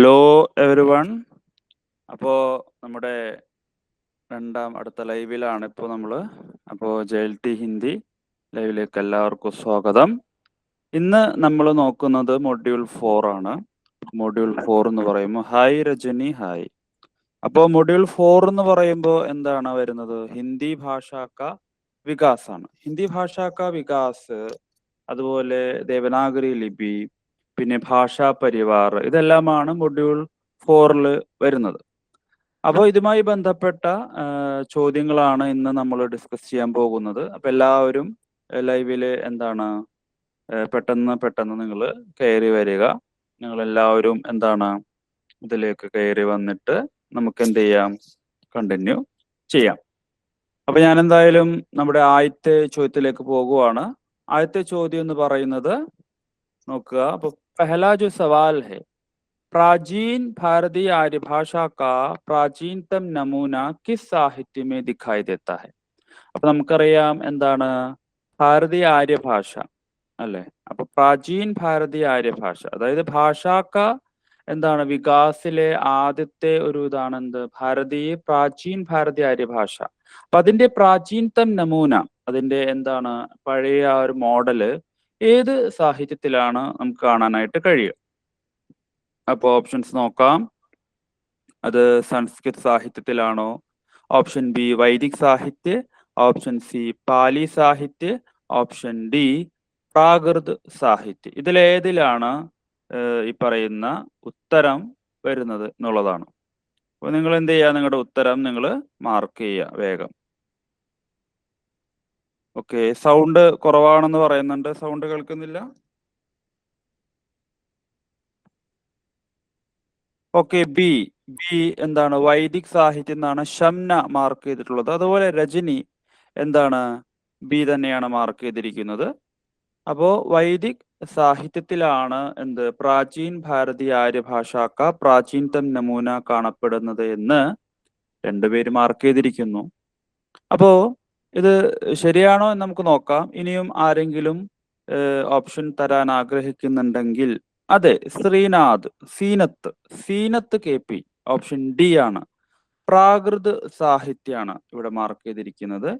Hello everyone. അപ്പോൾ നമ്മുടെ അടുത്ത ലൈവിലാണ് ഇപ്പോൾ നമ്മൾ. അപ്പോൾ JLT ഹിന്ദി ലൈവിലേക്ക് എല്ലാവർക്കും സ്വാഗതം. ഇന്ന് നമ്മൾ നോക്കുന്നത് മൊഡ്യൂൾ 4 ആണ്. മൊഡ്യൂൾ 4 എന്ന് പറയുമ്പോൾ ഹായ് രജനി ഹായ്. അപ്പോൾ മൊഡ്യൂൾ 4 എന്ന് പറയുമ്പോൾ എന്താണ് വരുന്നത്? ഹിന്ദി ഭാഷാക്ക വികാസ് ആണ്. ഹിന്ദി ഭാഷാക്ക വികാസ്, അതുപോലെ ദേവനാഗരി ലിപി, പിന്നെ ഭാഷാ പരിവാർ, ഇതെല്ലാമാണ് മൊഡ്യൂൾ 4 വരുന്നത്. അപ്പോൾ ഇതുമായി ബന്ധപ്പെട്ട ചോദ്യങ്ങളാണ് ഇന്ന് നമ്മൾ ഡിസ്കസ് ചെയ്യാൻ പോകുന്നത്. അപ്പോൾ എല്ലാവരും ലൈവില് എന്താണ് പെട്ടെന്ന് നിങ്ങൾ കയറി വരിക. നിങ്ങൾ എല്ലാവരും എന്താണ് ഇതിലേക്ക് കയറി വന്നിട്ട് നമുക്ക് എന്ത് ചെയ്യാം, കണ്ടിന്യൂ ചെയ്യാം. അപ്പൊ ഞാൻ എന്തായാലും നമ്മുടെ ആദ്യത്തെ ചോദ്യത്തിലേക്ക് പോകുവാണ്. ആദ്യത്തെ ചോദ്യം എന്ന് പറയുന്നത് നോക്കുക. അപ്പൊ पहला जो सवाल है, प्राचीन भारतीय आर्य भाषा का प्राचीनतम नमूना किस साहित्य में दिखाई देता है? അപ്പൊ നമുക്കറിയാം എന്താണ് ഭാരതീയ ആര്യ ഭാഷ അല്ലെ. അപ്പൊ പ്രാചീൻ ഭാരതീയ ആര്യ ഭാഷ, അതായത് ഭാഷാക്ക എന്താണ് വികാസിലെ ആദ്യത്തെ ഒരു ഇതാണ് എന്ത് ഭാരതീയ പ്രാചീൻ ഭാരതീയ ആര്യ ഭാഷ. അപ്പൊ അതിന്റെ പ്രാചീനതം നമൂന, അതിന്റെ എന്താണ് പഴയ ആ ഒരു മോഡല് ഏത് സാഹിത്യത്തിലാണ് നമുക്ക് കാണാനായിട്ട് കഴിയുക? അപ്പോൾ ഓപ്ഷൻസ് നോക്കാം. അത് സംസ്കൃത് സാഹിത്യത്തിലാണോ? ഓപ്ഷൻ ബി വൈദിക് സാഹിത്യ, ഓപ്ഷൻ സി പാലി സാഹിത്യ, ഓപ്ഷൻ ഡി പ്രാകൃത് സാഹിത്യ. ഇതിലേതിലാണ് ഈ പറയുന്ന ഉത്തരം വരുന്നത് എന്നുള്ളതാണ്. അപ്പോൾ നിങ്ങൾ എന്ത് ചെയ്യുക, നിങ്ങളുടെ ഉത്തരം നിങ്ങൾ മാർക്ക് ചെയ്യുക വേഗം. ഓക്കെ, സൗണ്ട് കുറവാണെന്ന് പറയുന്നുണ്ട്. സൗണ്ട് കേൾക്കുന്നില്ല. ഓക്കെ, ബി എന്താണ് വൈദിക് സാഹിത്യം എന്നാണ് ഷംന മാർക്ക് ചെയ്തിട്ടുള്ളത്. അതുപോലെ രജനി എന്താണ് ബി തന്നെയാണ് മാർക്ക് ചെയ്തിരിക്കുന്നത്. അപ്പോ വൈദിക് സാഹിത്യത്തിലാണ് എന്ത് പ്രാചീൻ ഭാരതീയ ആര്യ ഭാഷാക്ക പ്രാചീനതം നമൂന കാണപ്പെടുന്നത് എന്ന് രണ്ടുപേര് മാർക്ക് ചെയ്തിരിക്കുന്നു. അപ്പോ ഇത് ശരിയാണോ എന്ന് നമുക്ക് നോക്കാം. ഇനിയും ആരെങ്കിലും ഓപ്ഷൻ തരാൻ ആഗ്രഹിക്കുന്നുണ്ടെങ്കിൽ അതെ, Srinath Zeenath KP option D ആണ്. പ്രാകൃത് സാഹിത്യാണ് ഇവിടെ മാർക്ക് ചെയ്തിരിക്കുന്നത്.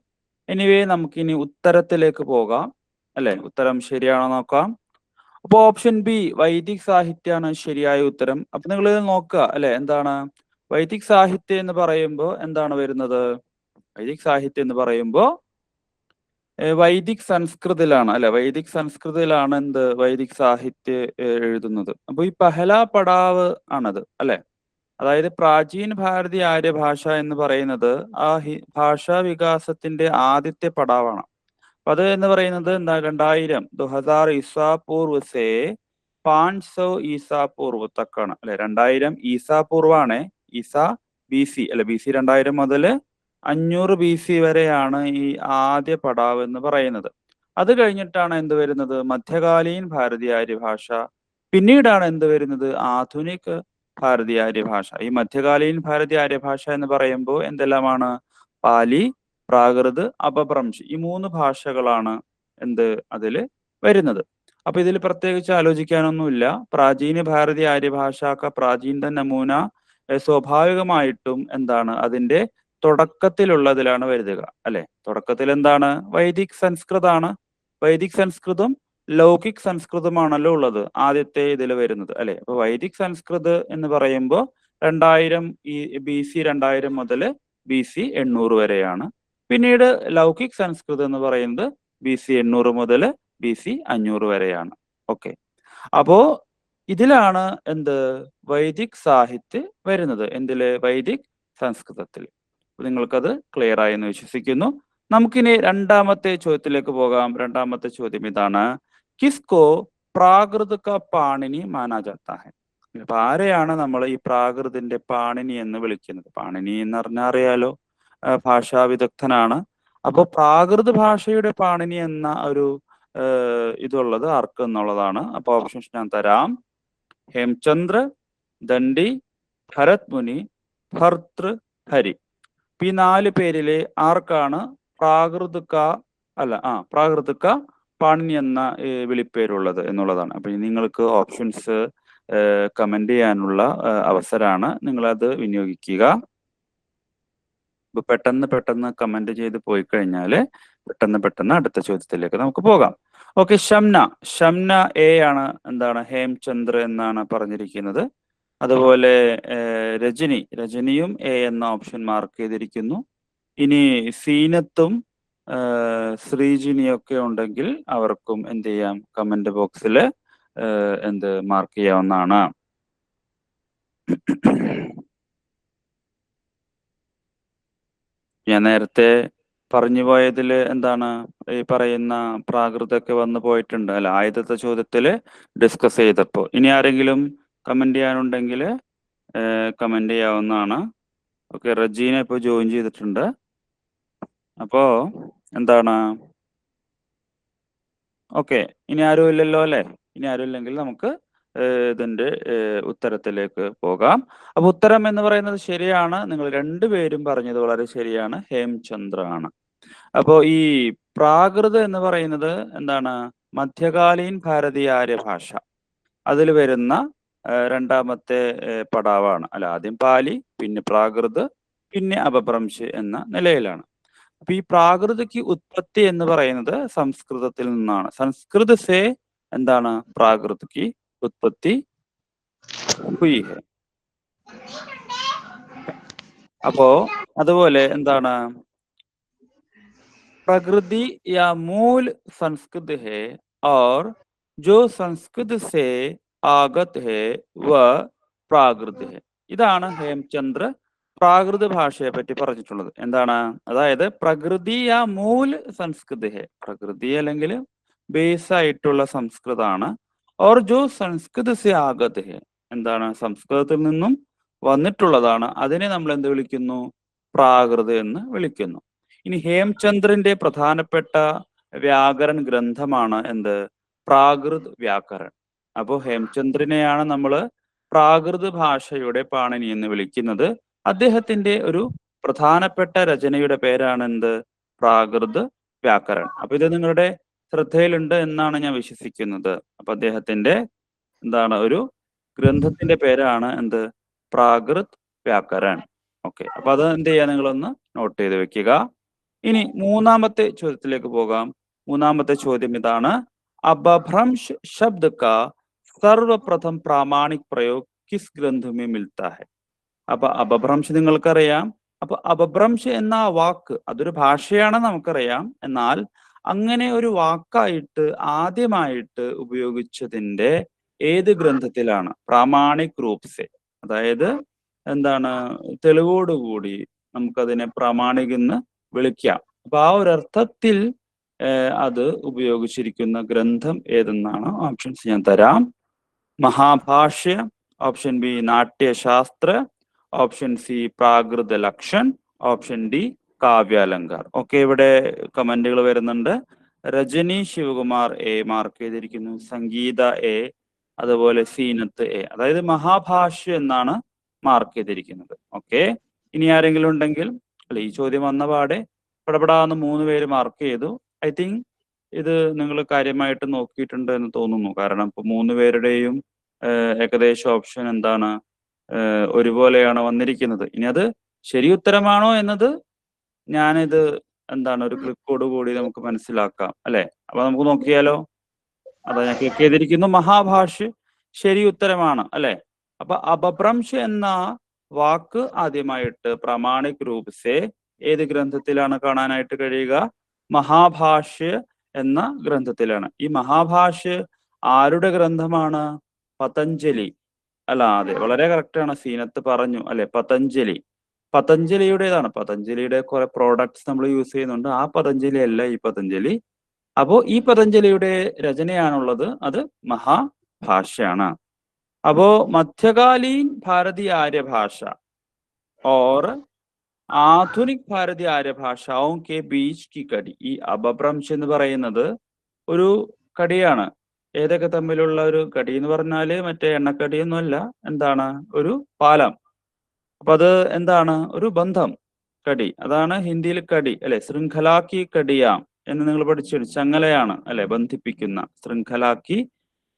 എനിവേ നമുക്കിനി ഉത്തരത്തിലേക്ക് പോകാം അല്ലെ. ഉത്തരം ശരിയാണോ നോക്കാം. അപ്പോൾ ഓപ്ഷൻ ബി വൈദിക് സാഹിത്യാണ് ശരിയായ ഉത്തരം. അപ്പൊ നിങ്ങൾ ഇത് നോക്കുക അല്ലെ. എന്താണ് വൈദിക് സാഹിത്യം എന്ന് പറയുമ്പോൾ എന്താണ് വരുന്നത്? വൈദിക് സാഹിത്യം എന്ന് പറയുമ്പോൾ വൈദിക് സംസ്കൃതിലാണ് അല്ലെ. വൈദിക് സംസ്കൃതിയിലാണ് എന്ത് വൈദിക് സാഹിത്യ എഴുതുന്നത്. അപ്പൊ ഈ പഹല പടാവ് ആണത് അല്ലെ. അതായത് പ്രാചീൻ ഭാരതീയ ആര്യ ഭാഷ എന്ന് പറയുന്നത് ആ ഭാഷാ വികാസത്തിന്റെ ആദ്യത്തെ പടാവാണ്. അപ്പൊ അത് എന്ന് പറയുന്നത് എന്താ 2000 ഈസാ പൂർവ് സേ 500 ഈസാ പൂർവ് തക്കാണ് അല്ലെ. 2000 ഈസാ പൂർവാണ്. ഈസാ BC അല്ലെ. BC 2000 മുതൽ 500 BC വരെയാണ് ഈ ആദ്യ പടാവ് എന്ന് പറയുന്നത്. അത് കഴിഞ്ഞിട്ടാണ് എന്ത് വരുന്നത്? മധ്യകാലീൻ ഭാരതീയ ആര്യ ഭാഷ. പിന്നീടാണ് എന്ത് വരുന്നത്? ആധുനിക് ഭാരതീയ ആര്യ ഭാഷ. ഈ മധ്യകാലീൻ ഭാരതീയ ആര്യ ഭാഷ എന്ന് പറയുമ്പോൾ എന്തെല്ലാമാണ്? പാലി, പ്രാകൃത്, അപഭ്രംശ്, ഈ 3 ഭാഷകളാണ് എന്ത് അതില് വരുന്നത്. അപ്പൊ ഇതിൽ പ്രത്യേകിച്ച് ആലോചിക്കാനൊന്നുമില്ല. പ്രാചീന ഭാരതീയ ആര്യ ഭാഷാക്ക പ്രാചീന നമൂന സ്വാഭാവികമായിട്ടും എന്താണ് അതിന്റെ തുടക്കത്തിലുള്ളതിലാണ് വരുക അല്ലെ. തുടക്കത്തിൽ എന്താണ് വൈദിക് സംസ്കൃതാണ്. വൈദിക് സംസ്കൃതം ലൗകിക് സംസ്കൃതമാണല്ലോ ഉള്ളത് ആദ്യത്തെ ഇതിൽ വരുന്നത് അല്ലെ. അപ്പൊ വൈദിക് സംസ്കൃത് എന്ന് പറയുമ്പോൾ 2000 BC 2000 മുതൽ BC 800 വരെയാണ്. പിന്നീട് ലൗകിക് സംസ്കൃതം എന്ന് പറയുന്നത് BC 800 മുതൽ BC 500 വരെയാണ്. ഓക്കെ, അപ്പോ ഇതിലാണ് എന്ത് വൈദിക് സാഹിത്യം വരുന്നത്. എന്തില്? വൈദിക് സംസ്കൃതത്തിൽ. നിങ്ങൾക്കത് ക്ലിയർ ആയി എന്ന് വിശ്വസിക്കുന്നു. നമുക്കിനി രണ്ടാമത്തെ ചോദ്യത്തിലേക്ക് പോകാം. രണ്ടാമത്തെ ചോദ്യം ഇതാണ്. കിസ്കോ പ്രാകൃത് ക പാണിനി മാനാ ജാത്താ ഹൈ? അപ്പൊ ആരെയാണ് നമ്മൾ ഈ പ്രാകൃതിന്റെ പാണിനി എന്ന് വിളിക്കുന്നത്? പാണിനി എന്ന് പറഞ്ഞാൽ അറിയാലോ, ഭാഷാ വിദഗ്ധനാണ്. അപ്പൊ പ്രാകൃത് ഭാഷയുടെ പാണിനി എന്ന ഒരു ഇതുള്ളത് ആർക്ക് എന്നുള്ളതാണ്. അപ്പൊ ഓപ്ഷൻസ് ഞാൻ തരാം. ഹേംചന്ദ്ര, ദണ്ഡി, ഭരത് മുനി, ഭർതൃഹരി. ഈ 4 പേരിലെ ആർക്കാണ് പ്രാകൃത് പാണിനി എന്ന വിളിപ്പേരുള്ളത് എന്നുള്ളതാണ്. അപ്പൊ നിങ്ങൾക്ക് ഓപ്ഷൻസ് കമന്റ് ചെയ്യാനുള്ള അവസരമാണ്. നിങ്ങളത് വിനിയോഗിക്കുക. ഇപ്പൊ പെട്ടെന്ന് കമന്റ് ചെയ്ത് പോയി കഴിഞ്ഞാൽ പെട്ടെന്ന് അടുത്ത ചോദ്യത്തിലേക്ക് നമുക്ക് പോകാം. ഓക്കെ, ഷംന എ ആണ്. എന്താണ്? ഹേംചന്ദ്ര എന്നാണ് പറഞ്ഞിരിക്കുന്നത്. അതുപോലെ രജനിയും എ എന്ന ഓപ്ഷൻ മാർക്ക് ചെയ്തിരിക്കുന്നു. ഇനി സീനത്തും ശ്രീജിനിയൊക്കെ ഉണ്ടെങ്കിൽ അവർക്കും എന്ത് ചെയ്യാം? കമന്റ് ബോക്സിൽ മാർക്ക് ചെയ്യാവുന്നതാണ്. ഞാൻ നേരത്തെ പറഞ്ഞു പോയതിൽ എന്താണ് ഈ പറയുന്ന പ്രാകൃതമൊക്കെ വന്നു പോയിട്ടുണ്ട് അല്ല, ആദ്യത്തെ ചോദ്യത്തിൽ ഡിസ്കസ് ചെയ്തപ്പോൾ. ഇനി ആരെങ്കിലും കമന്റ് ചെയ്യാനുണ്ടെങ്കിൽ കമന്റ് ചെയ്യാവുന്നതാണ്. ഓക്കെ, റജീന ഇപ്പോൾ ജോയിൻ ചെയ്തിട്ടുണ്ട്. അപ്പോ എന്താണ്? ഓക്കെ, ഇനി ആരും ഇല്ലല്ലോ അല്ലേ? ഇനി ആരും ഇല്ലെങ്കിൽ നമുക്ക് ഇതിന്റെ ഉത്തരത്തിലേക്ക് പോകാം. അപ്പൊ ഉത്തരം എന്ന് പറയുന്നത് ശരിയാണ്. നിങ്ങൾ രണ്ടുപേരും പറഞ്ഞത് വളരെ ശരിയാണ്. ഹേംചന്ദ്ര ആണ്. അപ്പോ ഈ പ്രാകൃത എന്ന് പറയുന്നത് എന്താണ്? മധ്യകാലീൻ ഭാരതീയ ആര്യ ഭാഷ. അതിൽ വരുന്ന രണ്ടാമത്തെ പടാവാണ്. അല്ല, ആദ്യം പാലി, പിന്നെ പ്രാകൃത്, പിന്നെ അപഭ്രംശ് എന്ന നിലയിലാണ്. അപ്പൊ ഈ പ്രാകൃതയ്ക്ക് ഉത്പത്തി എന്ന് പറയുന്നത് സംസ്കൃതത്തിൽ നിന്നാണ്. സംസ്കൃത സേ എന്താണ്? പ്രാകൃതയ്ക്ക് ഉത്പത്തി ഹുയി ഹെ. അപ്പോ അതുപോലെ എന്താണ്? प्रकृति या मूल संस्कृत है और जो संस्कृत से आगत है वह പ്രാകൃത് है. ഇതാണ് ഹേംചന്ദ്ര പ്രാകൃത ഭാഷയെ പറ്റി പറഞ്ഞിട്ടുള്ളത്. എന്താണ്? അതായത് പ്രകൃതി യാ മൂൽ സംസ്കൃത് ഹെ, പ്രകൃതി അല്ലെങ്കിൽ ബേസ് ആയിട്ടുള്ള സംസ്കൃതാണ്. ഓർ ജോ സംസ്കൃത് സെ ആഗത് ഹെ, എന്താണ്? സംസ്കൃതത്തിൽ നിന്നും വന്നിട്ടുള്ളതാണ്. അതിനെ നമ്മൾ എന്ത് വിളിക്കുന്നു? പ്രാകൃത് എന്ന് വിളിക്കുന്നു. ഇനി ഹേംചന്ദ്രന്റെ പ്രധാനപ്പെട്ട വ്യാകരൺ ഗ്രന്ഥമാണ് എന്ത്? പ്രാകൃത് വ്യാകരൺ. അപ്പോ ഹേംചന്ദ്രനെയാണ് നമ്മൾ പ്രാകൃത് ഭാഷയുടെ പാണിനി എന്ന് വിളിക്കുന്നത്. അദ്ദേഹത്തിന്റെ ഒരു പ്രധാനപ്പെട്ട രചനയുടെ പേരാണ് എന്ത്? പ്രാകൃത് വ്യാകരൺ. അപ്പൊ ഇത് നിങ്ങളുടെ ശ്രദ്ധയിലുണ്ട് എന്നാണ് ഞാൻ വിശ്വസിക്കുന്നത്. അപ്പൊ അദ്ദേഹത്തിന്റെ എന്താണ് ഒരു ഗ്രന്ഥത്തിന്റെ പേരാണ് എന്ത്? പ്രാകൃത് വ്യാകരൺ. ഓക്കെ, അപ്പൊ അത് എന്ത് ചെയ്യാ? നിങ്ങളൊന്ന് നോട്ട് ചെയ്ത് വെക്കുക. ഇനി മൂന്നാമത്തെ ചോദ്യത്തിലേക്ക് പോകാം. മൂന്നാമത്തെ ചോദ്യം ഇതാണ്: അപഭ്രംശ് ശബ്ദ കാ സർവപ്രഥം പ്രാമാണിക് പ്രयोग കിസ് ഗ്രന്ഥ മേ മിൽത്താ ഹൈ? അപ്പൊ അപഭ്രംശ് നിങ്ങൾക്കറിയാം. അപ്പൊ അപഭ്രംശ് എന്ന വാക്ക് അതൊരു ഭാഷയാണ് നമുക്കറിയാം. എന്നാൽ അങ്ങനെ ഒരു വാക്കായിട്ട് ആദ്യമായിട്ട് ഉപയോഗിച്ചതിന്റെ ഏത് ഗ്രന്ഥത്തിലാണ്? പ്രാമാണിക് രൂപ് സെ, അതായത് എന്താണ്? തെളിവോടുകൂടി നമുക്കതിനെ പ്രാമാണിക് എന്ന് വിളിക്കാം. അപ്പൊ ആ ഒരു അർത്ഥത്തിൽ അത് ഉപയോഗിച്ചിരിക്കുന്ന ഗ്രന്ഥം ഏതെന്നാണ് ഓപ്ഷൻസ് ഞാൻ തരാം. മഹാഭാഷ്യ, ഓപ്ഷൻ ബി നാട്യശാസ്ത്ര, ഓപ്ഷൻ സി പ്രാകൃത ലക്ഷൻ, ഓപ്ഷൻ ഡി കാവ്യാലങ്കാർ. ഓക്കെ, ഇവിടെ കമന്റുകൾ വരുന്നുണ്ട്. രജനി ശിവകുമാർ എ മാർക്ക് ചെയ്തിരിക്കുന്നു, സംഗീത എ, അതുപോലെ സീനത്ത് എ, അതായത് മഹാഭാഷ്യ എന്നാണ് മാർക്ക് ചെയ്തിരിക്കുന്നത്. ഓക്കെ, ഇനി ആരെങ്കിലും ഉണ്ടെങ്കിൽ, അല്ല, ഈ ചോദ്യം വന്ന പാടെ പടപടാന്ന് 3 പേര് മാർക്ക് ചെയ്തു. ഐ തിങ്ക് ഇത് നിങ്ങൾ കാര്യമായിട്ട് നോക്കിയിട്ടുണ്ട് എന്ന് തോന്നുന്നു. കാരണം ഇപ്പൊ 3 പേരുടെയും ഏകദേശം ഓപ്ഷൻ എന്താണ്? ഒരുപോലെയാണ് വന്നിരിക്കുന്നത്. ഇനി അത് ശരി ഉത്തരമാണോ എന്നത് ഞാനിത് എന്താണ് ഒരു ക്ലിക്കോട് കൂടി നമുക്ക് മനസ്സിലാക്കാം അല്ലെ? അപ്പൊ നമുക്ക് നോക്കിയാലോ? അതാ ഞാൻ ക്ലിക്ക് ചെയ്തിരിക്കുന്നു. മഹാഭാഷ്യ ശരി ഉത്തരമാണ് അല്ലെ? അപ്പൊ അപഭ്രംശ് എന്ന വാക്ക് ആദ്യമായിട്ട് പ്രാമാണിക് രൂപ് സെ ഏത് ഗ്രന്ഥത്തിലാണ് കാണാനായിട്ട് കഴിയുക? മഹാഭാഷ്യ എന്ന ഗ്രന്ഥത്തിലാണ്. ഈ മഹാഭാഷ്യ ആരുടെ ഗ്രന്ഥമാണ്? പതഞ്ജലി. അല്ല, അതെ, വളരെ കറക്റ്റ് ആണ്. സീനത്ത് പറഞ്ഞു അല്ലെ, പതഞ്ജലി. പതഞ്ജലിയുടേതാണ്. പതഞ്ജലിയുടെ കുറെ പ്രോഡക്ട്സ് നമ്മൾ യൂസ് ചെയ്യുന്നുണ്ട്. ആ പതഞ്ജലി അല്ല ഈ പതഞ്ജലി. അപ്പോ ഈ പതഞ്ജലിയുടെ രചനയാണുള്ളത്, അത് മഹാഭാഷ്യാണ്. അപ്പോ മധ്യകാലീൻ ഭാരതീയ ആര്യ ഭാഷ और ആധുനിക് ഭാരതീയ ആര്യ ഭാഷാओं के बीच की कड़ी, ഈ അപഭ്രംശ് എന്ന് പറയുന്നത് ഒരു കടിയാണ്. ഏതൊക്കെ തമ്മിലുള്ള ഒരു കടി എന്ന് പറഞ്ഞാല് മറ്റേ എണ്ണക്കടിയൊന്നും അല്ല. എന്താണ്? ഒരു പാലം. അപ്പൊ അത് എന്താണ്? ഒരു ബന്ധം, കടി. അതാണ് ഹിന്ദിയിൽ കടി അല്ലെ? ശൃംഖലാക്കി കടിയാം എന്ന് നിങ്ങൾ പഠിച്ചു. ചങ്ങലയാണ് അല്ലെ? ബന്ധിപ്പിക്കുന്ന. ശൃംഖലാക്കി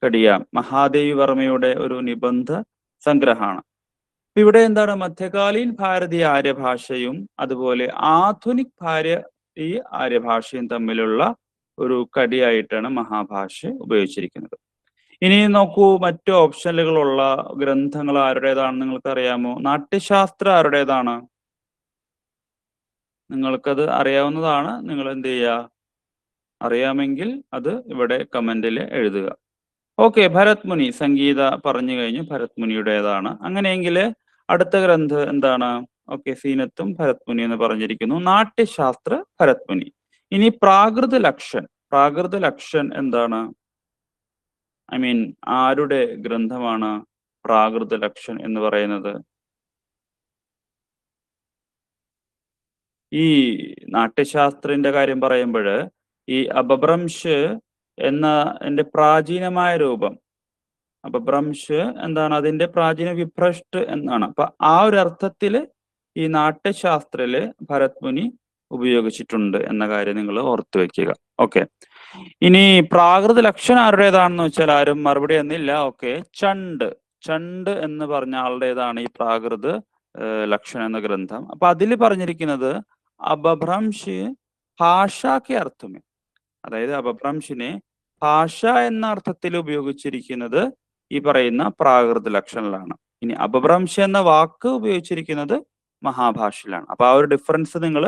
കടിയാം മഹാദേവി വർമ്മയുടെ ഒരു നിബന്ധ സംഗ്രഹമാണ്. ഇവിടെ എന്താണ് മധ്യകാലീൻ ഭാരതീയ ആര്യഭാഷയും അതുപോലെ ആധുനിക് ഭാരതീയ ആര്യഭാഷയും തമ്മിലുള്ള ഒരു കടിയായിട്ടാണ് മഹാഭാഷ ഉപയോഗിച്ചിരിക്കുന്നത്. ഇനി നോക്കൂ, മറ്റു ഓപ്ഷനുകളുള്ള ഗ്രന്ഥങ്ങൾ ആരുടേതാണെന്ന് നിങ്ങൾക്ക് അറിയാമോ? നാട്യശാസ്ത്ര ആരുടേതാണ്? നിങ്ങൾക്കത് അറിയാവുന്നതാണ്. നിങ്ങൾ എന്ത് ചെയ്യുക? അറിയാമെങ്കിൽ അത് ഇവിടെ കമന്റിൽ എഴുതുക. ഓക്കെ, ഭരത് മുനി സംഗീത പറഞ്ഞു കഴിഞ്ഞു, ഭരത് മുനിയുടേതാണ്. അങ്ങനെയെങ്കിൽ അടുത്ത ഗ്രന്ഥം എന്താണ്? ഓക്കെ, സീനത്തും ഭരത് മുനി എന്ന് പറഞ്ഞിരിക്കുന്നു. നാട്യശാസ്ത്ര ഭരത് മുനി. ഇനി പ്രാകൃത ലക്ഷൻ. പ്രാകൃത ലക്ഷൻ എന്താണ്? ഐ മീൻ ആരുടെ ഗ്രന്ഥമാണ് പ്രാകൃത ലക്ഷൻ എന്ന് പറയുന്നത്? ഈ നാട്യശാസ്ത്രത്തിന്റെ കാര്യം പറയുമ്പോൾ ഈ അപഭ്രംശ് എന്ന എന്റെ പ്രാചീനമായ രൂപം, അപഭ്രംശ് എന്താണ്? അതിന്റെ പ്രാചീന വിഭ്രഷ്ട് എന്നാണ്. അപ്പൊ ആ ഒരു അർത്ഥത്തില് ഈ നാട്യശാസ്ത്രയില് ഭരത് മുനി ഉപയോഗിച്ചിട്ടുണ്ട് എന്ന കാര്യം നിങ്ങൾ ഓർത്തു വെക്കുക. ഓക്കെ, ഇനി പ്രാകൃത ലക്ഷണം ആരുടേതാണെന്ന് വെച്ചാൽ ആരും മറുപടി എന്നില്ല. ഓക്കെ, ചണ്ട്. ചണ്ട് എന്ന് പറഞ്ഞ ആളുടേതാണ് ഈ പ്രാകൃത ലക്ഷണം എന്ന ഗ്രന്ഥം. അപ്പൊ അതിൽ പറഞ്ഞിരിക്കുന്നത് അപഭ്രംശ് ഭാഷാക്ക് അർത്ഥമേ, അതായത് അപഭ്രംശിനെ ഭാഷ എന്ന അർത്ഥത്തിൽ ഉപയോഗിച്ചിരിക്കുന്നത് ഈ പറയുന്ന പ്രാകൃത ലക്ഷണിലാണ്. ഇനി അപഭ്രംശ എന്ന വാക്ക് ഉപയോഗിച്ചിരിക്കുന്നത് മഹാഭാഷയിലാണ്. അപ്പൊ ആ ഒരു ഡിഫറൻസ് നിങ്ങൾ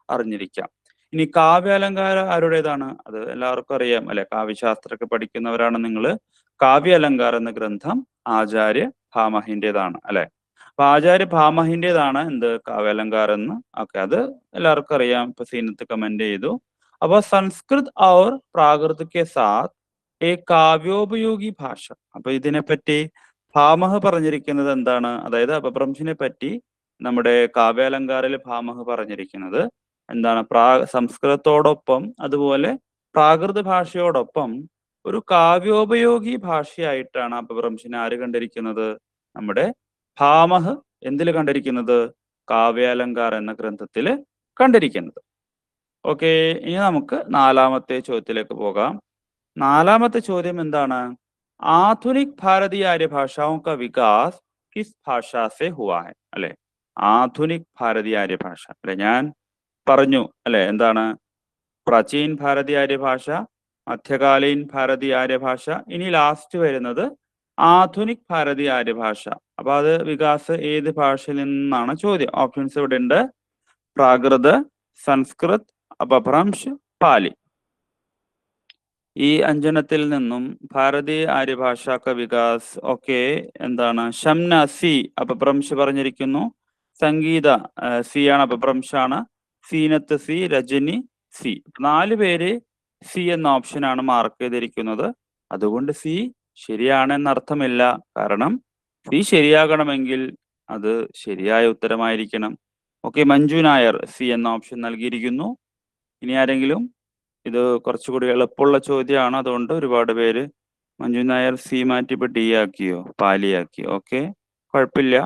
അറിഞ്ഞിരിക്കാം. ഇനി കാവ്യാലങ്കാരം ആരുടേതാണ്? അത് എല്ലാവർക്കും അറിയാം അല്ലെ, കാവ്യശാസ്ത്രമൊക്കെ പഠിക്കുന്നവരാണ് നിങ്ങൾ. കാവ്യാലങ്കാരം എന്ന ഗ്രന്ഥം ആചാര്യ ഭാമഹിന്റേതാണ് അല്ലെ. അപ്പൊ ആചാര്യ ഭാമഹിന്റേതാണ് എന്ത്? കാവ്യാലങ്കാരം എന്ന്. ഓക്കെ, അത് എല്ലാവർക്കും അറിയാം. ഇപ്പൊ സീനത്ത് കമന്റ് ചെയ്തു. അപ്പോൾ സംസ്കൃത് और प्राकृत के साथ एक കാവ്യോപയോഗി ഭാഷ. അപ്പൊ ഇതിനെപ്പറ്റി ഭാമഹ് പറഞ്ഞിരിക്കുന്നത് എന്താണ്? അതായത് അപഭ്രംശിനെ പറ്റി നമ്മുടെ കാവ്യാലങ്കാരിൽ ഭാമഹ് പറഞ്ഞിരിക്കുന്നത് എന്താണ്? സംസ്കൃതത്തോടൊപ്പം അതുപോലെ പ്രാകൃത ഭാഷയോടൊപ്പം ഒരു കാവ്യോപയോഗി ഭാഷയായിട്ടാണ് അപഭ്രംശിനെ ആര് കണ്ടിരിക്കുന്നത്? നമ്മുടെ ഭാമഹ് എന്തിൽ കണ്ടിരിക്കുന്നത്? കാവ്യാലങ്കാർ എന്ന ഗ്രന്ഥത്തിൽ കണ്ടിരിക്കുന്നത്. ഓക്കെ, ഇനി നമുക്ക് നാലാമത്തെ ചോദ്യത്തിലേക്ക് പോകാം. നാലാമത്തെ ചോദ്യം എന്താണ്? ആധുനിക് ഭാരതീയ ആര്യ ഭാഷാओं का विकास किस ഭാഷാ से हुआ है? അല്ലെ, ആധുനിക് ഭാരതീയ ആര്യ ഭാഷ അല്ലെ. ഞാൻ പറഞ്ഞു അല്ലെ, എന്താണ്? പ്രാചീൻ ഭാരതീയ ആര്യ ഭാഷ, മധ്യകാലീൻ ഭാരതീയ ആര്യ ഭാഷ, ഇനി ലാസ്റ്റ് വരുന്നത് ആധുനിക് ഭാരതീയ ആര്യ ഭാഷ. അപ്പൊ അത് വികാസ് ഏത് ഭാഷയിൽ നിന്നാണ് ചോദ്യം. ഓപ്ഷൻസ് ഇവിടെ ഉണ്ട്: പ്രാകൃത്, സംസ്കൃത്, അപഭ്രംശ്, പാലി. ഈ അഞ്ചെണ്ണത്തിൽ നിന്നും ഭാരതീയ ആര്യഭാഷാക്ക വികാസ് ഒക്കെ എന്താണ്? ശംന സി അപഭ്രംശ് പറഞ്ഞിരിക്കുന്നു. സംഗീത സി ആണ്, അപഭ്രംശാണ്. Zeenath C, Rajani C. 4 പേര് സി എന്ന ഓപ്ഷനാണ് മാർക്ക് ചെയ്തിരിക്കുന്നത്. അതുകൊണ്ട് സി ശരിയാണെന്ന് അർത്ഥമില്ല. കാരണം സി ശരിയാകണമെങ്കിൽ അത് ശരിയായ ഉത്തരമായിരിക്കണം. ഓക്കെ, മഞ്ജു നായർ സി എന്ന ഓപ്ഷൻ നൽകിയിരിക്കുന്നു. ഇനി ആരെങ്കിലും? ഇത് കുറച്ചുകൂടി എളുപ്പമുള്ള ചോദ്യമാണ്, അതുകൊണ്ട് ഒരുപാട് പേര് മഞ്ജു നായർ സി മാറ്റി ഇപ്പൊ ഡി ആക്കിയോ, പാലിയാക്കിയോ? ഓക്കെ, കുഴപ്പമില്ല.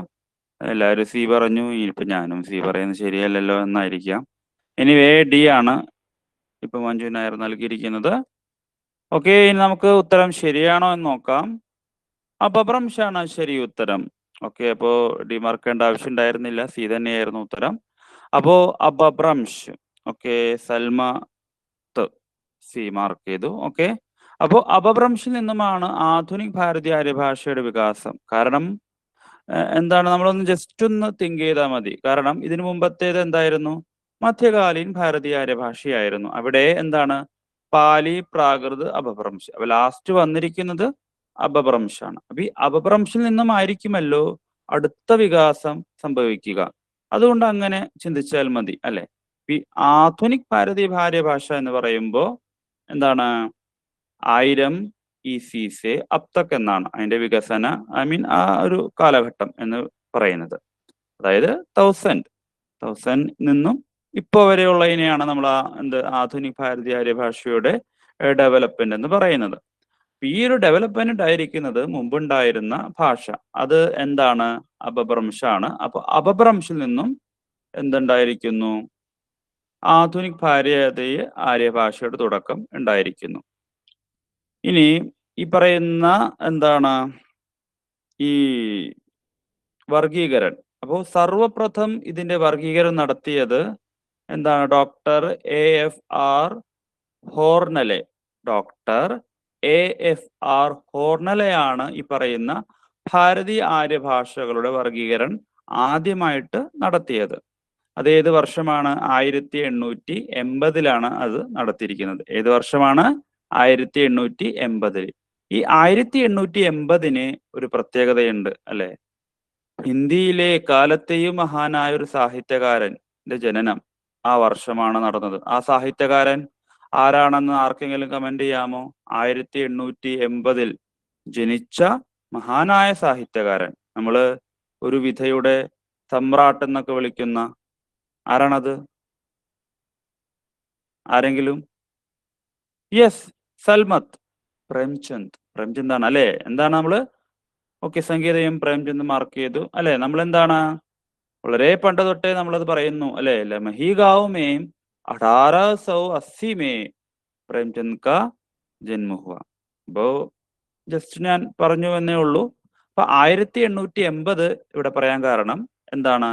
എല്ലാവരും സി പറഞ്ഞു. ഇനിയിപ്പോ ഞാനും സി പറയുന്നത് ശരിയല്ലല്ലോ എന്നായിരിക്കാം. എനിവേ ഡി ആണ് ഇപ്പൊ മഞ്ജു നായർ നൽകിയിരിക്കുന്നത്. ഓക്കെ, ഇനി നമുക്ക് ഉത്തരം ശരിയാണോ എന്ന് നോക്കാം. അപഭ്രംശാണ് ശരി ഉത്തരം. ഓക്കെ, അപ്പോ ഡി മാർക്കേണ്ട ആവശ്യം ഉണ്ടായിരുന്നില്ല, സി തന്നെയായിരുന്നു ഉത്തരം. അപ്പോ Apabhramsh. Okay, Salma C mark ചെയ്തു. ഓക്കെ, അപ്പോൾ അപഭ്രംശിൽ നിന്നുമാണ് ആധുനിക് ഭാരതീയ ആര്യഭാഷയുടെ വികാസം. കാരണം എന്താണ്? നമ്മളൊന്ന് ജസ്റ്റ് ഒന്ന് തിങ്ക് ചെയ്താൽ മതി. കാരണം ഇതിനു മുമ്പത്തേത് എന്തായിരുന്നു? മധ്യകാലീൻ ഭാരതീയ ആര്യഭാഷയായിരുന്നു. അവിടെ എന്താണ്? പാലി, പ്രാകൃത്, അപഭ്രംശ്. അപ്പൊ ലാസ്റ്റ് വന്നിരിക്കുന്നത് അപഭ്രംശാണ്. അപ്പൊ ഈ അപഭ്രംശിൽ നിന്നുമായിരിക്കുമല്ലോ അടുത്ത വികാസം സംഭവിക്കുക. അതുകൊണ്ട് അങ്ങനെ ചിന്തിച്ചാൽ മതി അല്ലെ. ഈ ആധുനിക് ഭാരതീയ ഭാഷ എന്ന് പറയുമ്പോൾ എന്താണ്? 1000 EC അബ് തക് എന്നാണ് അതിന്റെ വികസന, ഐ മീൻ ആ ഒരു കാലഘട്ടം എന്ന് പറയുന്നത്. അതായത് 1000 നിന്നും ഇപ്പോ വരെയുള്ളതിനെയാണ് നമ്മൾ ആധുനിക് ഭാരതീയ ആര്യ ഭാഷയുടെ ഡെവലപ്മെന്റ് എന്ന് പറയുന്നത്. ഈ ഒരു ഡെവലപ്മെന്റ് ഉണ്ടായിരിക്കുന്നത് മുമ്പുണ്ടായിരുന്ന ഭാഷ, അത് എന്താണ്? അപഭ്രംശാണ്. അപ്പൊ അപഭ്രംശിൽ നിന്നും എന്തുണ്ടായിരിക്കുന്നു? ആധുനിക് ഭാരതീയ ആര്യഭാഷയുടെ തുടക്കം ഉണ്ടായിരിക്കുന്നു. ഇനി ഈ പറയുന്ന എന്താണ് ഈ വർഗീകരൺ. അപ്പോൾ സർവപ്രഥം ഇതിന്റെ വർഗീകരണം നടത്തിയത് എന്താണ്? Doctor AFR ഹോർണലെ. ഡോക്ടർ AFR ഹോർണലെയാണ് ഈ പറയുന്ന ഭാരതീയ ആര്യ ഭാഷകളുടെ വർഗീകരണം ആദ്യമായിട്ട് നടത്തിയത്. അത് ഏത് വർഷമാണ്? 1880 അത് നടത്തിയിരിക്കുന്നത്. ഏത് വർഷമാണ്? 1880. ഈ 1880 ഒരു പ്രത്യേകതയുണ്ട് അല്ലെ? ഹിന്ദിയിലെ കാലത്തെയും മഹാനായ ഒരു സാഹിത്യകാരന്റെ ജനനം ആ വർഷമാണ് നടന്നത്. ആ സാഹിത്യകാരൻ ആരാണെന്ന് ആർക്കെങ്കിലും കമന്റ് ചെയ്യാമോ? 1880 ജനിച്ച മഹാനായ സാഹിത്യകാരൻ, നമ്മള് ഒരു വിധയുടെ സമ്രാട്ട് എന്നൊക്കെ വിളിക്കുന്ന ആരാണത്? ആരെങ്കിലും? യെസ്, സൽമത്ത്. പ്രേംചന്ദ്. പ്രേംചന്ദ് ആണ് അല്ലെ? എന്താണ് നമ്മള്? ഓക്കെ, സംഗീതയും പ്രേംചന്ദ് മാർക്ക് ചെയ്തു അല്ലെ? നമ്മൾ എന്താണ് വളരെ പണ്ട് തൊട്ടേ നമ്മളത് പറയുന്നു അല്ലെ? ലമഹി ഗാവ് മേം 1880 में പ്രേംചന്ദ് കാ ജന്മ ഹുവ. അപ്പോ ജസ്റ്റ് ഞാൻ പറഞ്ഞു എന്നേ ഉള്ളൂ. അപ്പൊ 1880 ഇവിടെ പറയാൻ കാരണം എന്താണ്?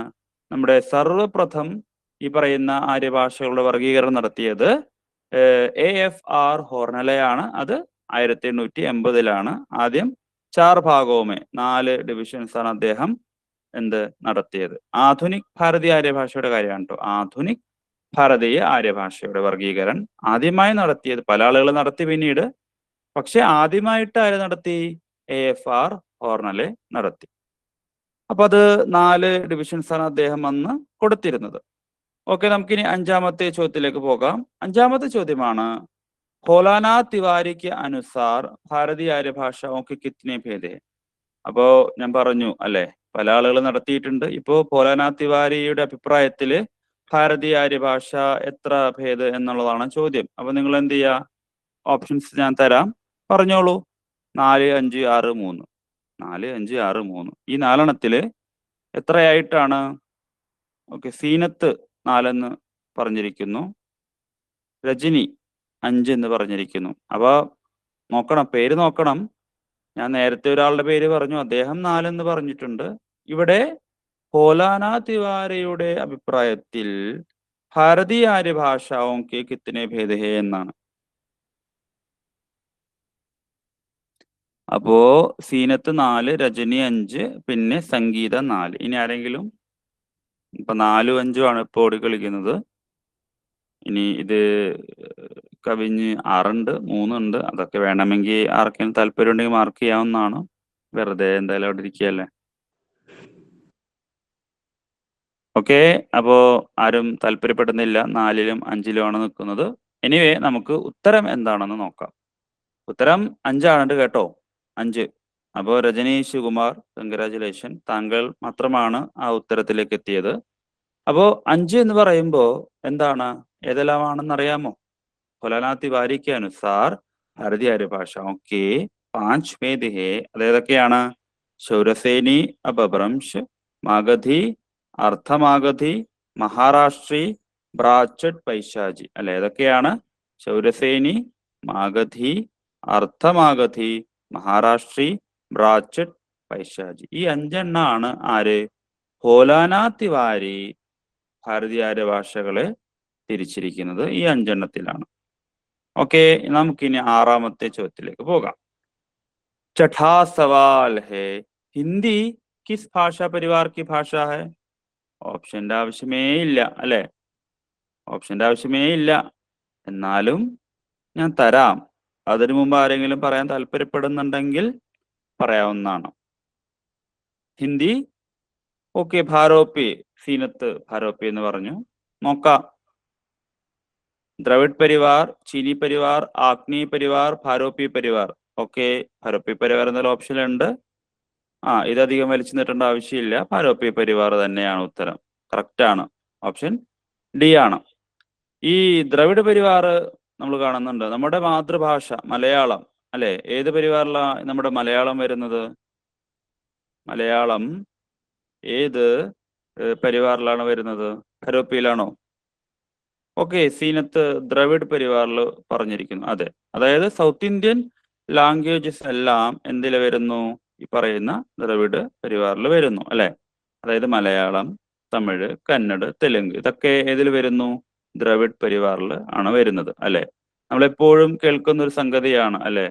നമ്മുടെ സർവപ്രഥം ഈ പറയുന്ന ആര്യഭാഷകളുടെ വർഗീകരണം നടത്തിയത് AFR ഹോർണലെയാണ്. അത് 1880 ആദ്യം 4 ഭാഗവുമേ 4 ഡിവിഷൻസ് ആണ് അദ്ദേഹം നടത്തിയത്. ആധുനിക് ഭാരതീയ ആര്യഭാഷയുടെ കാര്യമാണ് കേട്ടോ. ആധുനിക് ഭാരതീയ ആര്യഭാഷയുടെ വർഗീകരണം ആദ്യമായി നടത്തിയത് പല ആളുകൾ നടത്തി പിന്നീട്, പക്ഷെ ആദ്യമായിട്ട് ആര് നടത്തി? AFR ഹോർണലെ നടത്തി. അപ്പൊ അത് 4 ഡിവിഷൻസ് ആണ് അദ്ദേഹം അന്ന് കൊടുത്തിരുന്നത്. ഓക്കെ, നമുക്കിനി 5ാമത്തെ ചോദ്യത്തിലേക്ക് പോകാം. 5ാമത്തെ ചോദ്യമാണ് ഹോലാന തിവാരിക്ക് അനുസാർ ഭാരതീയ ആര്യഭാഷ കിത്നെ ഭേദേ. അപ്പോ ഞാൻ പറഞ്ഞു അല്ലെ, പല ആളുകൾ നടത്തിയിട്ടുണ്ട്. ഇപ്പോ ഹോലാന തിവാരിയുടെ അഭിപ്രായത്തില് ഭാരതീയ ആര്യഭാഷ എത്ര ഭേദ് എന്നുള്ളതാണ് ചോദ്യം. അപ്പൊ നിങ്ങൾ എന്ത് ചെയ്യുക? ഓപ്ഷൻസ് ഞാൻ തരാം, പറഞ്ഞോളൂ. 4, 5, 6, 3. 4, 5, 6, 3. ഈ 4 എത്രയായിട്ടാണ്? ഓക്കെ, സീനത്ത് 4 എന്ന് പറഞ്ഞിരിക്കുന്നു, രജനി 5 എന്ന് പറഞ്ഞിരിക്കുന്നു. അപ്പൊ നോക്കണം, പേര് നോക്കണം. ഞാൻ നേരത്തെ ഒരാളുടെ പേര് പറഞ്ഞു, അദ്ദേഹം 4 എന്ന് പറഞ്ഞിട്ടുണ്ട്. ഇവിടെ ഹോലാന തിവാരിയുടെ അഭിപ്രായത്തിൽ ഭാരതീയ ആര്യഭാഷാവും കിത്തനെ ഭേദ ഹേ എന്നാണ്. അപ്പോ സീനത്ത് 4, രജനി 5, പിന്നെ സംഗീത 4. ഇനി ആരെങ്കിലും? ഇപ്പൊ 4ഉം 5ഉം ആണ് ഇപ്പൊ ഓടിക്കളിക്കുന്നത്. ഇനി ഇത് കവിഞ്ഞ് 6 ഉണ്ട്, 3 ഉണ്ട്. അതൊക്കെ വേണമെങ്കിൽ ആർക്കെങ്കിലും താല്പര്യം ഉണ്ടെങ്കിൽ മാർക്ക് ചെയ്യാവുന്നതാണ്. വെറുതെ എന്തായാലും അവിടെ ഇരിക്കുകയല്ലേ. ഓക്കെ, അപ്പോ ആരും താല്പര്യപ്പെടുന്നില്ല, 4ലും 5ലും നിൽക്കുന്നത്. എനിവേ നമുക്ക് ഉത്തരം എന്താണെന്ന് നോക്കാം. ഉത്തരം 5 ആണ് കേട്ടോ, 5. അപ്പോ രജനി ശിവകുമാർ, കൺഗ്രാജുലേഷൻ, താങ്കൾ മാത്രമാണ് ആ ഉത്തരത്തിലേക്ക് എത്തിയത്. അപ്പോ 5 എന്ന് പറയുമ്പോ എന്താണ്, ഏതെല്ലാമാണെന്ന് അറിയാമോ? ഹോലാന തിവാരിക്ക് അനുസാർ ഭാരതീയ ആര്യഭാഷ 5 ഭേദ് ഹേ. അതേതൊക്കെയാണ്? ശൗരസേനി, അപഭ്രംശ്, മാഗധി, അർത്ഥമാഗധി, മഹാരാഷ്ട്രി, ബ്രാച്ചഡ്, പൈശാചി അല്ലെ? ഏതൊക്കെയാണ്? ശൗരസേനി, മാഗധി, അർത്ഥമാഗധി, മഹാരാഷ്ട്രി, ബ്രാച്ചഡ്, പൈശാചി. ഈ 5 ആര്? ഹോലാന തിവാരി ഭാരതീയ ആര്യഭാഷകളെ തിരിച്ചിരിക്കുന്നത് ഈ 5 ഓക്കെ, നമുക്കിനി 6ാമത്തെ ചോദ്യത്തിലേക്ക് പോകാം. छठा सवाल है, हिंदी किस भाषा परिवार की भाषा है? ഓപ്ഷന്റെ ആവശ്യമേ ഇല്ല അല്ലെ? ഓപ്ഷന്റെ ആവശ്യമേ ഇല്ല, എന്നാലും ഞാൻ തരാം. അതിനു മുമ്പ് ആരെങ്കിലും പറയാൻ താല്പര്യപ്പെടുന്നുണ്ടെങ്കിൽ പറയാവുന്നതാണ്. ഹിന്ദി ഓക്കെ, ഭാരോപ്പി. സീനത്ത് ഭാരോപ്പി എന്ന് പറഞ്ഞു. നോക്കാം. ദ്രവിഡ് പരിവാർ, ചീനി പരിവാർ, ആഗ്നേയ പരിവാർ, ഭാരോപ്പി പരിവാർ. ഓക്കെ, ഭാരോപ്പി പരിവാർ എന്നുള്ള ഓപ്ഷനുണ്ട്. ഇതധികം വലിച്ചു നീട്ടേണ്ട ആവശ്യമില്ല. ഭാരോപ്പി പരിവാർ തന്നെയാണ് ഉത്തരം. കറക്റ്റ് ആണ്. ഓപ്ഷൻ ഡി ആണ്. ഈ ദ്രവിഡ് പരിവാർ നമ്മൾ കാണുന്നുണ്ട് നമ്മുടെ മാതൃഭാഷ മലയാളം അല്ലെ? ഏത് പരിവാറിലാണ് നമ്മുടെ മലയാളം വരുന്നത്? മലയാളം ഏത് പരിവാറിലാണ് വരുന്നത്? ഭാരോപ്പിയിലാണോ? ഓക്കെ, സീനത്ത് ദ്രവിഡ് പരിവാറിൽ പറഞ്ഞിരിക്കുന്നു. അതെ, അതായത് സൗത്ത് ഇന്ത്യൻ ലാംഗ്വേജസ് എല്ലാം എന്തിൽ വരുന്നു? ഈ പറയുന്ന ദ്രവിഡ് പരിവാറിൽ വരുന്നു അല്ലെ? അതായത് മലയാളം, തമിഴ്, കന്നഡ, തെലുങ്ക് ഇതൊക്കെ ഏതിൽ വരുന്നു? ദ്രവിഡ് പരിവാറിൽ ആണ് വരുന്നത് അല്ലെ? നമ്മളെപ്പോഴും കേൾക്കുന്ന ഒരു സംഗതിയാണ് അല്ലെ?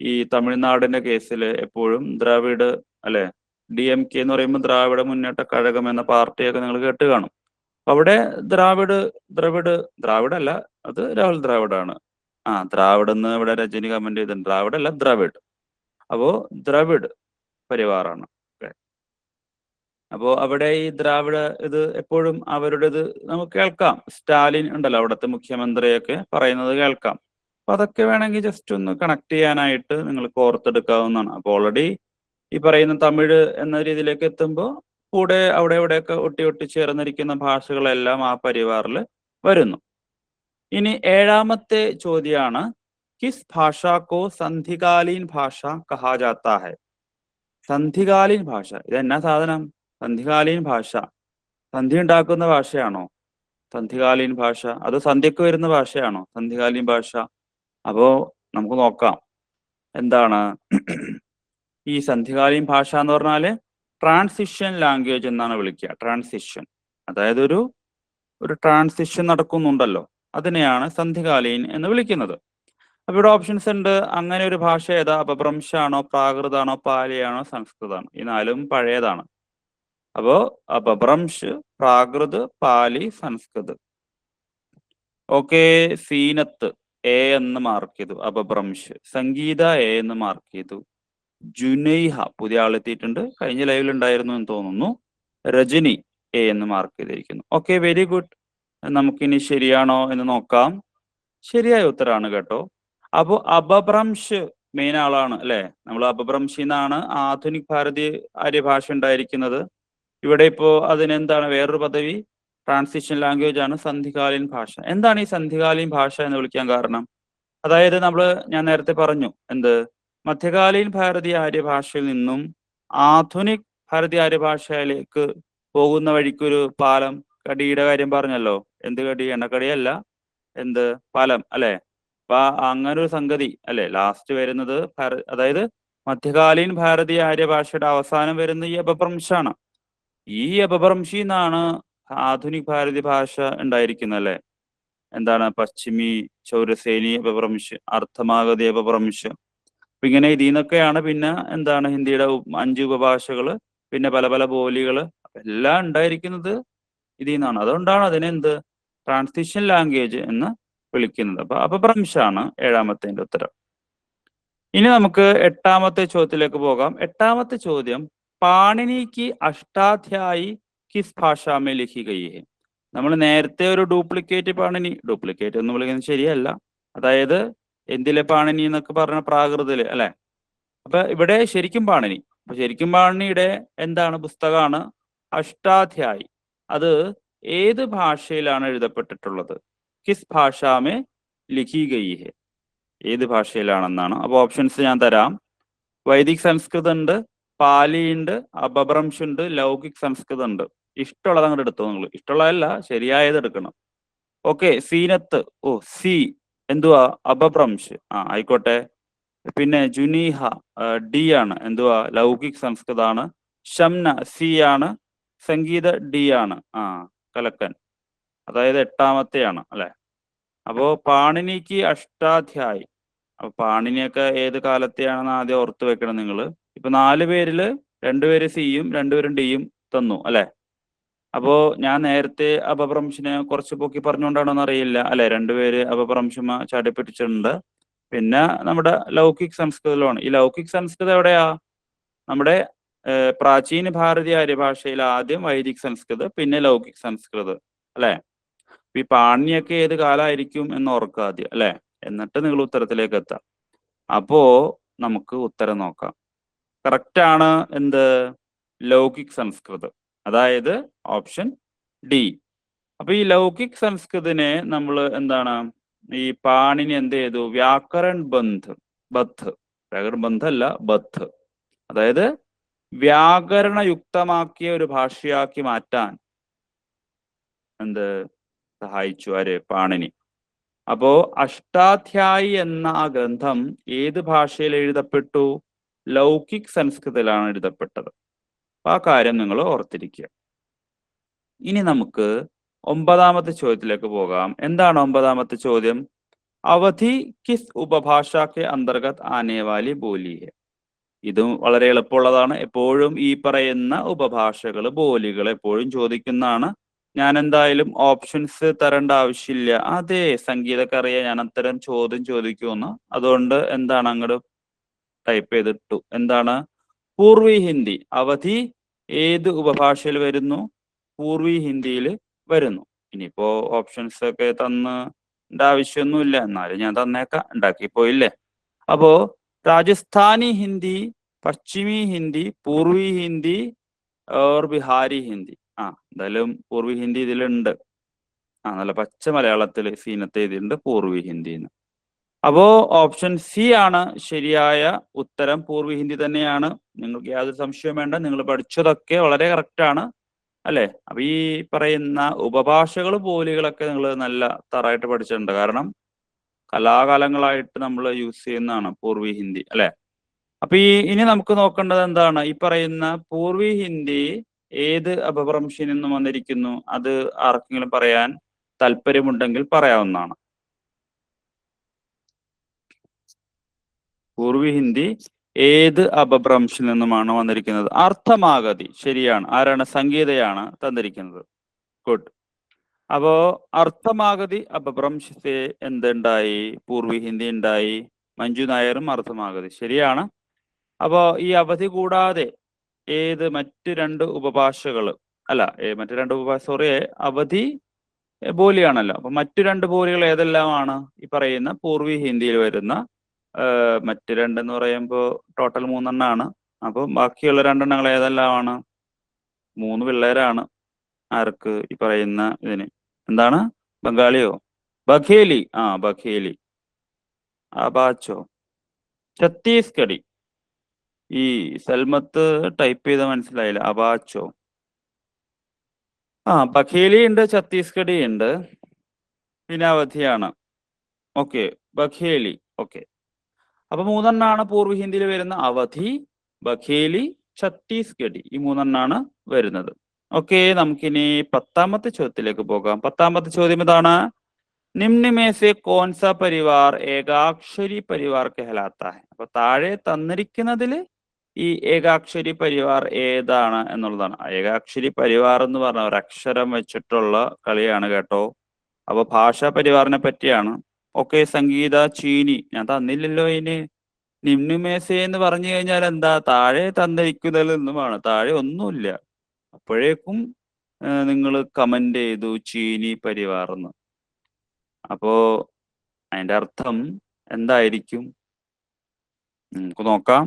ഈ തമിഴ്നാടിന്റെ കേസിൽ എപ്പോഴും ദ്രാവിഡ് അല്ലെ, DMK എന്ന് പറയുമ്പോൾ ദ്രാവിഡ മുന്നേറ്റ കഴകം എന്ന പാർട്ടിയൊക്കെ നിങ്ങൾ കേട്ട് കാണും. അവിടെ ദ്രാവിഡ് അല്ല, അത് രാഹുൽ ദ്രാവിഡ് ആണ്. ദ്രാവിഡ് എന്ന് ഇവിടെ രജനി കമന്റ് ചെയ്തിട്ടുണ്ട്. ദ്രാവിഡ് അല്ല, ദ്രവിഡ്. അപ്പോ ദ്രവിഡ് പരിവാറാണ്. അപ്പോ അവിടെ ഈ ദ്രാവിഡ ഇത് എപ്പോഴും അവരുടേത് നമുക്ക് കേൾക്കാം. സ്റ്റാലിൻ ഉണ്ടല്ലോ അവിടുത്തെ മുഖ്യമന്ത്രിയൊക്കെ പറയുന്നത് കേൾക്കാം. അപ്പൊ അതൊക്കെ വേണമെങ്കിൽ ജസ്റ്റ് ഒന്ന് കണക്ട് ചെയ്യാനായിട്ട് നിങ്ങൾക്ക് ഓർത്തെടുക്കാവുന്നതാണ്. അപ്പൊ ഓൾറെഡി ഈ പറയുന്ന തമിഴ് എന്ന രീതിയിലേക്ക് എത്തുമ്പോൾ കൂടെ അവിടെ ഇവിടെയൊക്കെ ഒട്ടി ചേർന്നിരിക്കുന്ന ഭാഷകളെല്ലാം ആ പരിവാറിൽ വരുന്നു. ഇനി 7ാമത്തെ ചോദ്യമാണ്, കിസ് ഭാഷ കോ സന്ധികാലീൻ ഭാഷ കഹാ ജാത്താ ഹൈ? സന്ധികാലീൻ ഭാഷ ഇതെന്നാ സാധനം? സന്ധികാലീൻ ഭാഷ സന്ധി ഉണ്ടാക്കുന്ന ഭാഷയാണോ സന്ധികാലീൻ ഭാഷ? അത് സന്ധ്യക്ക് വരുന്ന ഭാഷയാണോ സന്ധികാലീൻ ഭാഷ? അപ്പോ നമുക്ക് നോക്കാം എന്താണ് ഈ സന്ധികാലീൻ ഭാഷ എന്ന് പറഞ്ഞാല് ട്രാൻസിഷൻ ലാംഗ്വേജ് എന്നാണ് വിളിക്കുക. ട്രാൻസിഷൻ, അതായത് ഒരു ട്രാൻസിഷൻ നടക്കുന്നുണ്ടല്ലോ, അതിനെയാണ് സന്ധികാലീൻ എന്ന് വിളിക്കുന്നത്. അപ്പൊ ഇവിടെ ഓപ്ഷൻസ് ഉണ്ട്. അങ്ങനെ ഒരു ഭാഷ ഏതാ? അപഭ്രംശാണോ, പ്രാകൃതാണോ, പാലിയാണോ, സംസ്കൃതാണോ? ഈ നാലും പഴയതാണ്. അപ്പോ അപഭ്രംശ്, പ്രാകൃത്, പാലി, സംസ്കൃത്. ഓക്കെ, സീനത്ത് എ എന്ന് മാർക്ക് ചെയ്തു. അപഭ്രംശ്. സംഗീത എ എന്ന് മാർക്ക് ചെയ്തു. ജുനൈഹ പുതിയ ആളെത്തിയിട്ടുണ്ട്, കഴിഞ്ഞ ലൈവിൽ ഉണ്ടായിരുന്നു എന്ന് തോന്നുന്നു. രജനി എ എന്ന് മാർക്ക് ചെയ്തിരിക്കുന്നു. Okay, very good. നമുക്കിനി ശരിയാണോ എന്ന് നോക്കാം. ശരിയായ ഉത്തരാണ് കേട്ടോ. അപ്പോ അപഭ്രംശ് മെയിൻ ആളാണ് അല്ലെ? നമ്മൾ അപഭ്രംശിന്നാണ് ആധുനിക് ഭാരതീയ ആര്യഭാഷ ഉണ്ടായിരിക്കുന്നത്. ഇവിടെ ഇപ്പോ അതിനെന്താണ് വേറൊരു പദവി? ട്രാൻസിഷൻ ലാംഗ്വേജ് ആണ് സന്ധികാലീൻ ഭാഷ. എന്താണ് ഈ സന്ധികാലീൻ ഭാഷ എന്ന് വിളിക്കാൻ കാരണം? അതായത് ഞാൻ നേരത്തെ പറഞ്ഞു എന്ത്, മധ്യകാലീൻ ഭാരതീയ ആര്യഭാഷയിൽ നിന്നും ആധുനിക് ഭാരതീയ ആര്യഭാഷയിലേക്ക് പോകുന്ന വഴിക്കൊരു പാലം, കടിയുടെ കാര്യം പറഞ്ഞല്ലോ. എന്ത് കടി? എണ്ണക്കടിയല്ല, എന്ത് പാലം അല്ലെ? അപ്പൊ അങ്ങനെ ഒരു സംഗതി അല്ലെ ലാസ്റ്റ് വരുന്നത്. അതായത് മധ്യകാലീൻ ഭാരതീയ ആര്യഭാഷയുടെ അവസാനം വരുന്ന ഈ അപഭ്രംശാണ്. ഈ അപഭ്രംശിന്നാണ് ആധുനിക് ഭാരതീയ ഭാഷ ഉണ്ടായിരിക്കുന്നത് അല്ലെ? എന്താണ് പശ്ചിമി ചൗരസേനി അപഭ്രംശ്, അർത്ഥമാഗതി അപഭ്രംശ്. അപ്പൊ ഇങ്ങനെ ഇതിൽ നിന്നൊക്കെയാണ് പിന്നെ എന്താണ് ഹിന്ദിയുടെ 5 ഉപഭാഷകള്, പിന്നെ പല പല ബോലികള് എല്ലാം ഉണ്ടായിരിക്കുന്നത് ഇതിൽ നിന്നാണ്. അതുകൊണ്ടാണ് അതിനെ ട്രാൻസിഷൻ ലാംഗ്വേജ് എന്ന് വിളിക്കുന്നത്. അപ്പൊ അപഭ്രംശാണ് 7ാമത്തെ ഉത്തരം. ഇനി നമുക്ക് 8ാമത്തെ ചോദ്യത്തിലേക്ക് പോകാം. 8ാമത്തെ ചോദ്യം, പാണിനിക്ക് അഷ്ടാധ്യായി കിസ് ഭാഷാ മേ ലിഖി ഗയി ഹെ? നമ്മൾ നേരത്തെ ഒരു ഡ്യൂപ്ലിക്കേറ്റ് പാണിനി, ഡ്യൂപ്ലിക്കേറ്റ് എന്ന് വിളിക്കുന്നത് ശരിയല്ല, അതായത് എന്തിലെ പാണിനി എന്നൊക്കെ പറഞ്ഞ പ്രാകൃതില് അല്ലെ? അപ്പൊ ഇവിടെ ശരിക്കും പാണിനി. അപ്പൊ ശരിക്കും പാണിനിയുടെ എന്താണ് പുസ്തകമാണ് അഷ്ടാധ്യായി. അത് ഏത് ഭാഷയിലാണ് എഴുതപ്പെട്ടിട്ടുള്ളത്? കിസ് ഭാഷാമേ ലിഖി ഗയി ഹെ? ഏത് ഭാഷയിലാണെന്നാണ്. അപ്പൊ ഓപ്ഷൻസ് ഞാൻ തരാം. വൈദിക് സംസ്കൃതം ഉണ്ട്, പാലി ഉണ്ട്, അപഭ്രംശ് ഉണ്ട്, ലൗകിക് സംസ്കൃതം ഉണ്ട്. ഇഷ്ടമുള്ളത് അങ്ങോട്ട് എടുത്തോ. നിങ്ങൾ ഇഷ്ടമുള്ളതല്ല, ശരിയായത് എടുക്കണം. ഓക്കെ, സീനത്ത് സി എന്തുവാ? അപഭ്രംശ്. ആയിക്കോട്ടെ. പിന്നെ ജുനീഹ ഡി ആണ്, എന്തുവാ? ലൗകിക് സംസ്കൃതാണ്. ഷംന സി ആണ്. സംഗീത ഡി ആണ്. കലക്കൻ, അതായത് 8ാമത്തെയാണ് അല്ലെ? അപ്പോ പാണിനിക്ക് അഷ്ടാധ്യായി. അപ്പൊ പാണിനിയൊക്കെ ഏത് കാലത്തെയാണെന്ന് ആദ്യം ഓർത്തു വെക്കണം നിങ്ങൾ. ഇപ്പൊ 4 പേരില് 2 പേര് സിയും 2 പേരും ഡിയും തന്നു അല്ലെ? അപ്പോ ഞാൻ നേരത്തെ അപഭ്രംശിനെ കുറച്ച് പൊക്കി പറഞ്ഞുകൊണ്ടാണോന്ന് അറിയില്ല അല്ലെ? 2 പേര് അപഭ്രംശമ ചാടിപ്പിടിച്ചിട്ടുണ്ട്. പിന്നെ നമ്മുടെ ലൗകിക് സംസ്കൃതത്തിലാണ്. ഈ ലൗകിക് സംസ്കൃതം എവിടെയാ? നമ്മുടെ പ്രാചീന ഭാരതീയ ആര്യഭാഷയിൽ ആദ്യം വൈദിക് സംസ്കൃത്, പിന്നെ ലൗകിക് സംസ്കൃത് അല്ലെ? ഈ പാണിനിയൊക്കെ ഏത് കാലമായിരിക്കും എന്ന് ഓർക്കുക ആദ്യം അല്ലെ? എന്നിട്ട് നിങ്ങൾ ഉത്തരത്തിലേക്ക് എത്താം. അപ്പോ നമുക്ക് ഉത്തരം നോക്കാം. കറക്റ്റ് ആണ് എന്ത്? ലൗകിക് സംസ്കൃത്, അതായത് ഓപ്ഷൻ ഡി. അപ്പൊ ഈ ലൗകിക് സംസ്കൃതിനെ നമ്മൾ എന്താണ് ഈ പാണിനി എന്ത് ചെയ്തു? വ്യാകരൺ ബന്ധ് വ്യാകരൺ ബന്ധ് അല്ല, ബദ്ധ്, അതായത് വ്യാകരണയുക്തമാക്കിയ ഒരു ഭാഷയാക്കി മാറ്റാൻ സഹായിച്ചു ആര്? പാണിനി. അപ്പോ അഷ്ടാധ്യായി എന്ന ആ ഗ്രന്ഥം ഏത് ഭാഷയിൽ എഴുതപ്പെട്ടു? ലൗകിക് സംസ്കൃതത്തിലാണ് എഴുതപ്പെട്ടത്. അപ്പൊ ആ കാര്യം നിങ്ങൾ ഓർത്തിരിക്കുക. ഇനി നമുക്ക് 9ാമത്തെ ചോദ്യത്തിലേക്ക് പോകാം. എന്താണ് 9ാമത്തെ ചോദ്യം? അവധി കിസ് ഉപഭാഷ കെ അന്തർഗത് ആനെ വാലി ബോലി ഹെ. ഇതും വളരെ എളുപ്പമുള്ളതാണ്. എപ്പോഴും ഈ പറയുന്ന ഉപഭാഷകൾ, ബോലികൾ എപ്പോഴും ചോദിക്കുന്നതാണ്. ഞാൻ എന്തായാലും ഓപ്ഷൻസ് തരേണ്ട ആവശ്യമില്ല. അതെ, സംഗീതമൊക്കെ അറിയാം ഞാൻ അത്തരം ചോദ്യം ചോദിക്കുമെന്ന്. അതുകൊണ്ട് എന്താണ് അങ്ങോട്ട് ടൈപ്പ് ചെയ്തിട്ടു. എന്താണ്? പൂർവി ഹിന്ദി. അവധി ഏത് ഉപഭാഷയിൽ വരുന്നു? പൂർവി ഹിന്ദിയിൽ വരുന്നു. ഇനിയിപ്പോ ഓപ്ഷൻസ് ഒക്കെ ആവശ്യമൊന്നുമില്ല, എന്നാലും ഞാൻ തന്നേക്കാം, ഉണ്ടാക്കിപ്പോയില്ലേ. അപ്പോ രാജസ്ഥാനി ഹിന്ദി, പശ്ചിമി ഹിന്ദി, പൂർവി ഹിന്ദി ഓർ ബിഹാരി ഹിന്ദി. എന്തായാലും പൂർവി ഹിന്ദി ഇതിലുണ്ട്. നല്ല പച്ച മലയാളത്തിൽ സീനത്ത് എഴുതിയിട്ടുണ്ട് പൂർവി ഹിന്ദി എന്ന്. അപ്പോ ഓപ്ഷൻ സി ആണ് ശരിയായ ഉത്തരം. പൂർവി ഹിന്ദി തന്നെയാണ്. നിങ്ങൾക്ക് യാതൊരു സംശയവും വേണ്ട. നിങ്ങൾ പഠിച്ചതൊക്കെ വളരെ കറക്റ്റ് ആണ് അല്ലെ? അപ്പൊ ഈ പറയുന്ന ഉപഭാഷകൾ, ബോലികളൊക്കെ നിങ്ങൾ നല്ല തറായിട്ട് പഠിച്ചിട്ടുണ്ട്. കാരണം കലാകാലങ്ങളായിട്ട് നമ്മൾ യൂസ് ചെയ്യുന്നതാണ് പൂർവി ഹിന്ദി അല്ലെ? അപ്പൊ ഇനി നമുക്ക് നോക്കേണ്ടത് എന്താണ്? ഈ പറയുന്ന പൂർവി ഹിന്ദി ഏത് അപഭ്രംശിൽ നിന്നും വന്നിരിക്കുന്നു? അത് ആർക്കെങ്കിലും പറയാൻ താല്പര്യമുണ്ടെങ്കിൽ പറയാവുന്നതാണ്. പൂർവി ഹിന്ദി ഏത് അപഭ്രംശിൽ നിന്നുമാണ് വന്നിരിക്കുന്നത്? അർത്ഥമാഗതി. ശരിയാണ്. ആരാണ്? സംഗീതയാണ് തന്നിരിക്കുന്നത്. ഗുഡ്. അപ്പോ അർത്ഥമാഗതി അപഭ്രംശത്തെ എന്തുണ്ടായി? പൂർവി ഹിന്ദി ഉണ്ടായി. മഞ്ജു നായരും അർത്ഥമാഗതി. ശരിയാണ്. അപ്പോ ഈ അവധി കൂടാതെ മറ്റു രണ്ട് ഉപഭാഷകൾ അല്ല, മറ്റു രണ്ട് സോറി, അവധി ബോലിയാണല്ലോ. അപ്പൊ മറ്റു രണ്ട് ബോലികൾ ഏതെല്ലാമാണ്? ഈ പറയുന്ന പൂർവി ഹിന്ദിയിൽ വരുന്ന മറ്റ് രണ്ടെന്ന് പറയുമ്പോൾ ടോട്ടൽ 3 അപ്പൊ ബാക്കിയുള്ള 2 ഏതെല്ലാമാണ്? 3 പിള്ളേരാണ്. ആർക്ക്? ഈ പറയുന്ന ഇതിന്. എന്താണ്? ബംഗാളിയോ? ബഘേലി. ബഘേലി. അബാച്ചോ. ഛത്തീസ്ഗഡി. ഈ സൽമത്ത് ടൈപ്പ് ചെയ്ത മനസ്സിലായില്ല. അബാച്ചോ. ബഘേലി ഉണ്ട്, ഛത്തീസ്ഗഡി ഉണ്ട്, പിന്നെ അവധിയാണ്. ഓക്കെ, ബഘേലി. ഓക്കെ, അപ്പൊ 3 പൂർവ്വ ഹിന്ദിയിൽ വരുന്ന. അവധി, ബഘേലി, ഛത്തീസ്ഗഡി. ഈ 3 വരുന്നത്. ഓക്കെ, നമുക്കിനി 10ാമത്തെ ചോദ്യത്തിലേക്ക് പോകാം. 10ാമത്തെ ചോദ്യം ഇതാണ്. നിമ്ന മേ സെ കോൺ സാ പരിവാർ ഏകാക്ഷരി പരിവാർ കഹലാത്ത ഹൈ. അപ്പൊ താഴെ തന്നിരിക്കുന്നതിൽ ഈ ഏകാക്ഷരി പരിവാർ ഏതാണ് എന്നുള്ളതാണ്. ഏകാക്ഷരി പരിവാർ എന്ന് പറഞ്ഞ ഒരു അക്ഷരം വെച്ചിട്ടുള്ള കളിയാണ് കേട്ടോ. അപ്പൊ ഭാഷാ പരിവാറിനെ പറ്റിയാണ്. ഓക്കെ, സംഗീത ചീനി ഞാൻ തന്നില്ലല്ലോ. ഇനി നിമ്നുമേസെ എന്ന് പറഞ്ഞു കഴിഞ്ഞാൽ എന്താ? താഴെ തന്നിരിക്കുന്നതിൽ നിന്നുമാണ്. താഴെ ഒന്നുമില്ല. അപ്പോഴേക്കും നിങ്ങൾ കമന്റ് ചെയ്തു ചീനി പരിവാറെന്ന്. അപ്പോ അതിന്റെ അർത്ഥം എന്തായിരിക്കും? നമുക്ക് നോക്കാം.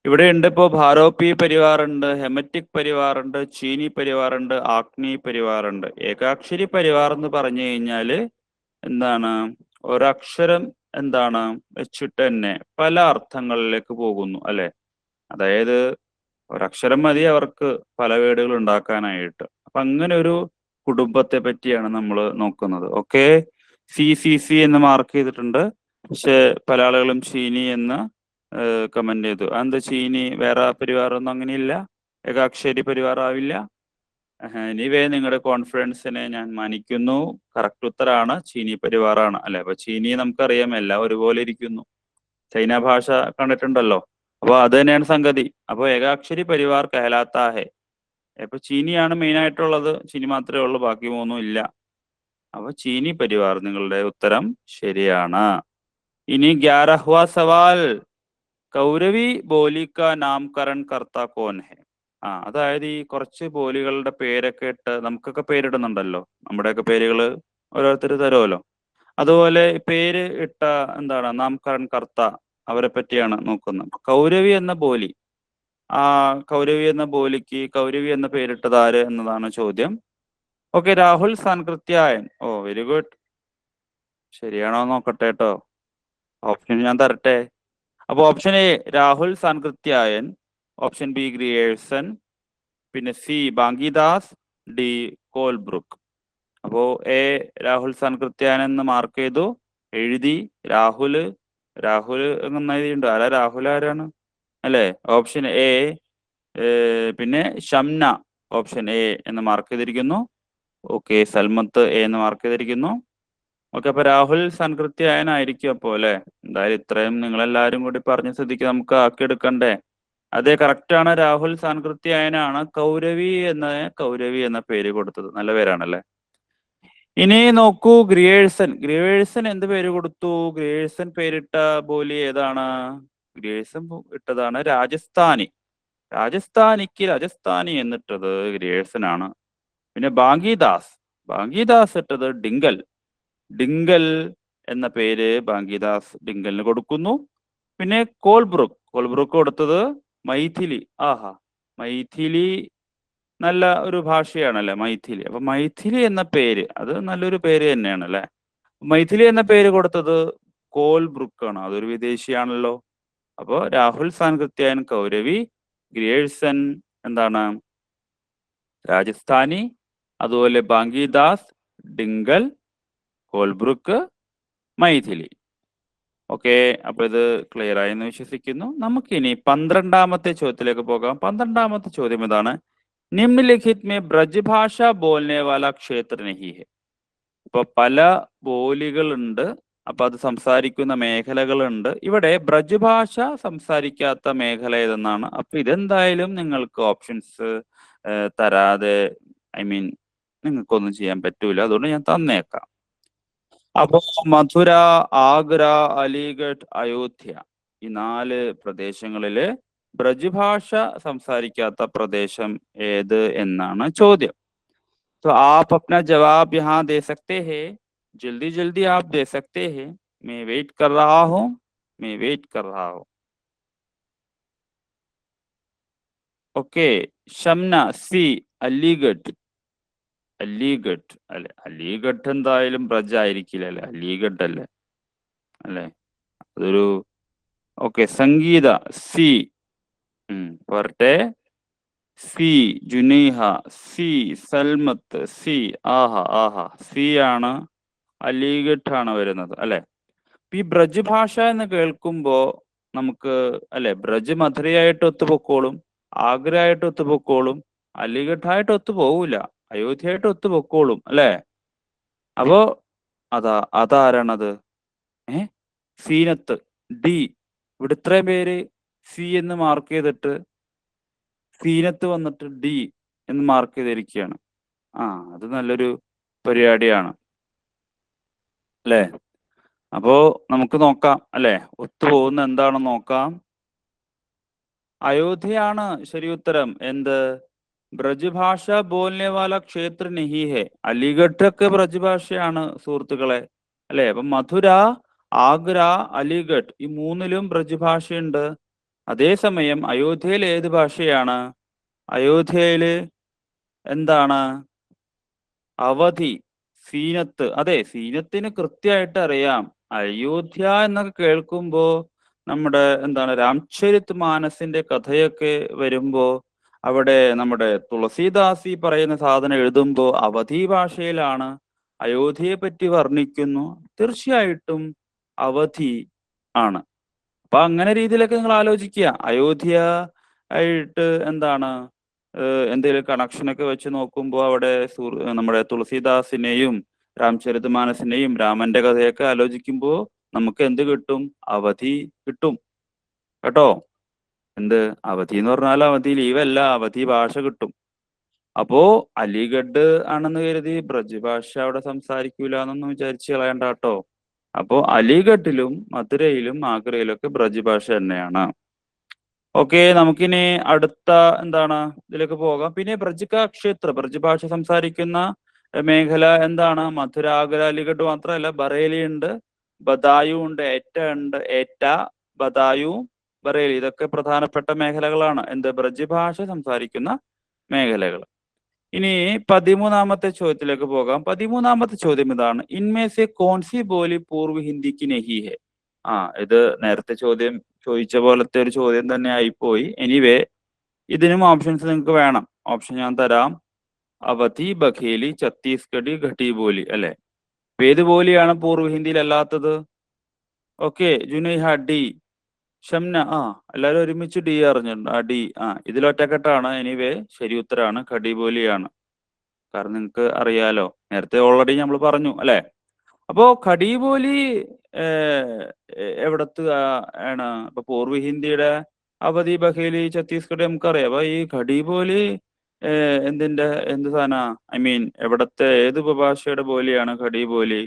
ഇവിടെ ഉണ്ട്. ഇപ്പോ ഭാരോപ്പി പരിവാറുണ്ട്, ഹെമറ്റിക് പരിവാറുണ്ട്, ചീനി പരിവാറുണ്ട്, ആഗ്നി പരിവാറുണ്ട്. ഏകാക്ഷരി പരിവാർ എന്ന് പറഞ്ഞു കഴിഞ്ഞാല് എന്താണ്? ഒരക്ഷരം എന്താണ് വെച്ചിട്ട് തന്നെ പല അർത്ഥങ്ങളിലേക്ക് പോകുന്നു അല്ലെ? അതായത് ഒരക്ഷരം മതി അവർക്ക് പല വേർഡുകൾ ഉണ്ടാക്കാനായിട്ട്. അപ്പൊ അങ്ങനെ ഒരു കുടുംബത്തെ പറ്റിയാണ് നമ്മൾ നോക്കുന്നത്. ഓക്കെ, സി എന്ന് മാർക്ക് ചെയ്തിട്ടുണ്ട്. പക്ഷെ പല ആളുകളും ചീനി എന്ന് കമന്റ് ചെയ്തു. എന്താ ചീനി? വേറെ പരിവാറൊന്നും അങ്ങനെയില്ല. ഏകാക്ഷരി പരിവാറാവില്ല. എനിവേ നിങ്ങളുടെ കോൺഫിഡൻസിനെ ഞാൻ മാനിക്കുന്നു. കറക്റ്റ് ഉത്തരാണ് ചീനി പരിവാറാണ് അല്ലെ? അപ്പൊ ചീനി നമുക്കറിയാം എല്ലാം ഒരുപോലെ ഇരിക്കുന്നു. ചൈന ഭാഷ കണ്ടിട്ടുണ്ടല്ലോ. അപ്പൊ അത് തന്നെയാണ് സംഗതി. അപ്പൊ ഏകാക്ഷരി പരിവാർ കഹലാത്ത ഹെ. അപ്പൊ ചീനിയാണ് മെയിൻ ആയിട്ടുള്ളത്. ചീനി മാത്രമേ ഉള്ളൂ, ബാക്കി 3 ഇല്ല. അപ്പൊ ചീനി പരിവാർ നിങ്ങളുടെ ഉത്തരം ശരിയാണ്. ഇനി 11വാ സവാൽ. കൗരവി ബോലിക്ക നാംകരൺ കർത്ത കോൻ ഹെ. അതായത് ഈ കുറച്ച് ബോലികളുടെ പേരൊക്കെ ഇട്ട് നമുക്കൊക്കെ പേരിടുന്നുണ്ടല്ലോ. നമ്മുടെയൊക്കെ പേരുകൾ ഓരോരുത്തർ തരുമല്ലോ. അതുപോലെ പേര് ഇട്ട എന്താണ് നാംകരൺ കർത്ത, അവരെ പറ്റിയാണ് നോക്കുന്നത്. കൗരവി എന്ന ബോലി, കൗരവി എന്ന ബോലിക്ക് കൗരവി എന്ന പേരിട്ടത് ആര് എന്നതാണ് ചോദ്യം. Okay, Rahul Sankrityayan. Very good. ശരിയാണോ നോക്കട്ടെ കേട്ടോ. ഓപ്ഷൻ ഞാൻ തരട്ടെ. അപ്പൊ option A Rahul Sankrityayan, option B Grierson, പിന്നെ സി ബാങ്കിദാസ്, ഡി കോൾബ്രുക്ക്. അപ്പോ എ രാഹുൽ സാൻകൃത്യായൻ എന്ന് മാർക്ക് ചെയ്തു, എഴുതി. രാഹുൽ എന്ന് എഴുതിയിട്ടുണ്ട്. ആരാ രാഹുൽ? ആരാണ് അല്ലേ? Option A. പിന്നെ ഷംന ഓപ്ഷൻ എ എന്ന് മാർക്ക് ചെയ്തിരിക്കുന്നു. ഓക്കെ, സൽമത്ത് എ എന്ന് മാർക്ക് ചെയ്തിരിക്കുന്നു. ഓക്കെ, അപ്പൊ രാഹുൽ സാൻകൃത്യായനായിരിക്കും അപ്പോ അല്ലെ? എന്തായാലും ഇത്രയും നിങ്ങളെല്ലാരും കൂടി പറഞ്ഞ സ്ഥിതിക്ക് നമുക്ക് ആക്കിയെടുക്കണ്ടേ? അതെ, കറക്റ്റ് ആണ്. രാഹുൽ സാൻകൃത്യായനാണ് കൗരവി എന്ന പേര് കൊടുത്തത്. നല്ല പേരാണല്ലേ? ഇനി നോക്കൂ, ഗ്രിയേഴ്സൺ എന്ത് പേര് കൊടുത്തു? ഗ്രിയേഴ്സൺ പേരിട്ട ബോലി ഏതാണ്? ഗ്രിയേഴ്സൺ ഇട്ടതാണ് രാജസ്ഥാനി. രാജസ്ഥാനി എന്നിട്ടത് ഗ്രിയേഴ്സൺ ആണ്. പിന്നെ ബാങ്കിദാസ് ഇട്ടത് ഡിങ്കൽ എന്ന പേര് ബാങ്കിദാസ് ഡിങ്കലിന് കൊടുക്കുന്നു. പിന്നെ കോൾബ്രൂക്ക് കൊടുത്തത് മൈഥിലി. ആഹാ, മൈഥിലി നല്ല ഒരു ഭാഷയാണല്ലേ മൈഥിലി. അപ്പൊ മൈഥിലി എന്ന പേര് അത് നല്ലൊരു പേര് തന്നെയാണ് അല്ലെ? മൈഥിലി എന്ന പേര് കൊടുത്തത് കോൾബ്രൂക്ക് ആണ്. അതൊരു വിദേശിയാണല്ലോ. അപ്പോ രാഹുൽ സാൻകൃത്യായൻ കൗരവി, ഗ്രിയേഴ്സൺ എന്താണ് രാജസ്ഥാനി, അതുപോലെ ബാങ്കിദാസ് ഡിങ്കൽ, കോൾബ്രൂക്ക് മൈഥിലി. ഓക്കെ, അപ്പൊ ഇത് ക്ലിയർ ആയി എന്ന് വിശ്വസിക്കുന്നു. നമുക്കിനി 12ാമത്തെ ചോദ്യത്തിലേക്ക് പോകാം. 12ാമത്തെ ചോദ്യം ഇതാണ്: നിമ്നലിഖിത് മേ ബ്രജഭാഷ ബോൽനെ വാല ക്ഷേത്ര നഹി ഹെ. അപ്പൊ പല ബോലികളുണ്ട്, അപ്പൊ അത് സംസാരിക്കുന്ന മേഖലകളുണ്ട്. ഇവിടെ ബ്രജഭാഷ സംസാരിക്കാത്ത മേഖല ഏതെന്നാണ്. അപ്പൊ ഇതെന്തായാലും നിങ്ങൾക്ക് ഓപ്ഷൻസ് തരാതെ, നിങ്ങൾക്കൊന്നും ചെയ്യാൻ പറ്റൂല. അതുകൊണ്ട് ഞാൻ തന്നേക്കാം. അപ്പൊ മഥുര, ആഗ്ര, അലിഗഡ്, അയോധ്യ ഈ 4 പ്രദേശങ്ങളില് ബ്രജഭാഷ സംസാരിക്കാത്ത പ്രദേശം ഏത് എന്നാണ് ചോദ്യം. तो आप अपना जवाब यहाँ दे सकते हैं, जल्दी जल्दी आप दे सकते हैं. मैं वेट कर रहा हूँ. ओके, ഷംന സി അലിഗഡ് അല്ലെ? അലിഗഡ് എന്തായാലും ബ്രജ് ആയിരിക്കില്ല അല്ലെ? അലിഗഡ് അല്ലേ? അതൊരു ഓക്കെ. സംഗീത സി പോരട്ടെ. C Junaiha, C Salmath, C C ആണ്, അലിഗഡ് ആണ് വരുന്നത് അല്ലെ? ഈ ബ്രജ് ഭാഷ എന്ന് കേൾക്കുമ്പോ നമുക്ക് അല്ലെ, ബ്രജ് മധുരയായിട്ട് ഒത്തുപൊക്കോളും, ആഗ്ര ആയിട്ട് ഒത്തുപൊക്കോളും, അലിഗഡ് ആയിട്ട് ഒത്തുപോകൂല, അയോധ്യയായിട്ട് ഒത്തുപൊക്കോളും അല്ലെ? അപ്പോ അതാരാണത്? സീനത്ത് ഡി. ഇവിടെ ഇത്രയും പേര് സി എന്ന് മാർക്ക് ചെയ്തിട്ട് സീനത്ത് വന്നിട്ട് ഡി എന്ന് മാർക്ക് ചെയ്തിരിക്കുകയാണ്. അത് നല്ലൊരു പരിപാടിയാണ് അല്ലേ? അപ്പോ നമുക്ക് നോക്കാം അല്ലെ, ഒത്തുപോകുന്ന എന്താണെന്ന് നോക്കാം. അയോധ്യയാണ് ശരി ഉത്തരം. എന്ത്? ബ്രജഭാഷ ബോൽനെ വാല ക്ഷേത്ര നഹി ഹെ. അലിഗഡ് ഒക്കെ ബ്രജഭാഷയാണ് സുഹൃത്തുക്കളെ അല്ലെ? അപ്പൊ മഥുര, ആഗ്ര, അലിഗഡ് ഈ 3ലും ബ്രജഭാഷയുണ്ട്. അതേസമയം അയോധ്യയിൽ ഏത് ഭാഷയാണ്? അയോധ്യയില് എന്താണ്? അവധി, സീനത്ത്. അതെ, സീനത്തിന് കൃത്യമായിട്ട് അറിയാം. അയോധ്യ എന്നൊക്കെ കേൾക്കുമ്പോ നമ്മുടെ എന്താണ് രാംചരിത് മാനസിന്റെ കഥയൊക്കെ വരുമ്പോ അവിടെ നമ്മുടെ തുളസീദാസ് ഈ പറയുന്ന സാധനം എഴുതുമ്പോ അവധി ഭാഷയിലാണ് അയോധ്യയെ പറ്റി വർണ്ണിക്കുന്നു. തീർച്ചയായിട്ടും അവധി ആണ്. അപ്പൊ അങ്ങനെ രീതിയിലൊക്കെ നിങ്ങൾ ആലോചിക്കുക. അയോധ്യ ആയിട്ട് എന്താണ് എന്തെങ്കിലും കണക്ഷനൊക്കെ വെച്ച് നോക്കുമ്പോൾ അവിടെ നമ്മുടെ തുളസീദാസിനെയും രാംചരിത് മാനസിനെയും രാമന്റെ കഥയൊക്കെ ആലോചിക്കുമ്പോൾ നമുക്ക് എന്ത് കിട്ടും? അവധി കിട്ടും കേട്ടോ. എന്ത് അവധി എന്ന് പറഞ്ഞാൽ അവധി ലീവല്ല, അവധി ഭാഷ കിട്ടും. അപ്പോ അലിഗഡ് ആണെന്ന് കരുതി ബ്രജ് ഭാഷ അവിടെ സംസാരിക്കൂല എന്നൊന്നും വിചാരിച്ച് കളയണ്ട കേട്ടോ. അപ്പോ അലിഗഡിലും മഥുരയിലും ആഗ്രയിലും ഒക്കെ ബ്രജ് ഭാഷ തന്നെയാണ്. ഓക്കെ, നമുക്കിനി അടുത്ത എന്താണ് ഇതിലേക്ക് പോകാം. പിന്നെ ബ്രജ് ഭാഷ സംസാരിക്കുന്ന മേഖല എന്താണ്? മഥുര, ആഗ്ര, അലിഗഡ് മാത്രമല്ല, ബറേലി ഉണ്ട്, ബദായു ഉണ്ട്, ഏറ്റ, ബദായു, ബറേലി ഇതൊക്കെ പ്രധാനപ്പെട്ട മേഖലകളാണ്. എന്ത്? ബ്രജ് ഭാഷ സംസാരിക്കുന്ന മേഖലകൾ. ഇനി 13ാമത്തെ ചോദ്യത്തിലേക്ക് പോകാം. 13ാമത്തെ ചോദ്യം ഇതാണ്: ഇൻമേസെ കോൺസി ബോലി പൂർവ്വ ഹിന്ദിക്ക് നഹി ഹെ. ഇത് നേരത്തെ ചോദിച്ച പോലത്തെ ഒരു ചോദ്യം തന്നെ ആയിപ്പോയി. എനിവേ ഇതിനും ഓപ്ഷൻസ് നിങ്ങൾക്ക് വേണം. ഓപ്ഷൻ ഞാൻ തരാം. അവധി, ബഘേലി, ഛത്തീസ്ഗഡ്, ഘട്ടി ബോലി അല്ലെ. ഏത് ബോലിയാണ് പൂർവ്വ ഹിന്ദിയിൽ അല്ലാത്തത്? Okay, ജുനൈഹ D. ഷംന എല്ലാവരും ഒരുമിച്ച് ഡി അറിഞ്ഞിട്ടുണ്ട്. ഡി ഇതിലൊറ്റക്കെട്ടാണ്. എനിവേ ശരി ഉത്തരാണ്, ഘടി ബോലിയാണ്. കാരണം നിങ്ങൾക്ക് അറിയാലോ, നേരത്തെ ഓൾറെഡി നമ്മൾ പറഞ്ഞു അല്ലെ. അപ്പോ ഘടി ബോലി എവിടത്ത് ആണ്? ഇപ്പൊ പൂർവ്വ ഹിന്ദിയുടെ അവധി, ബഘേലി, ഛത്തീസ്ഗഡ് നമുക്കറിയാം. അപ്പൊ ഈ ഘടി ബോലി എന്ത് സാധന? ഐ മീൻ എവിടത്തെ ഏത് ഉപഭാഷയുടെ ബോലിയാണ് ഘടി ബോലി?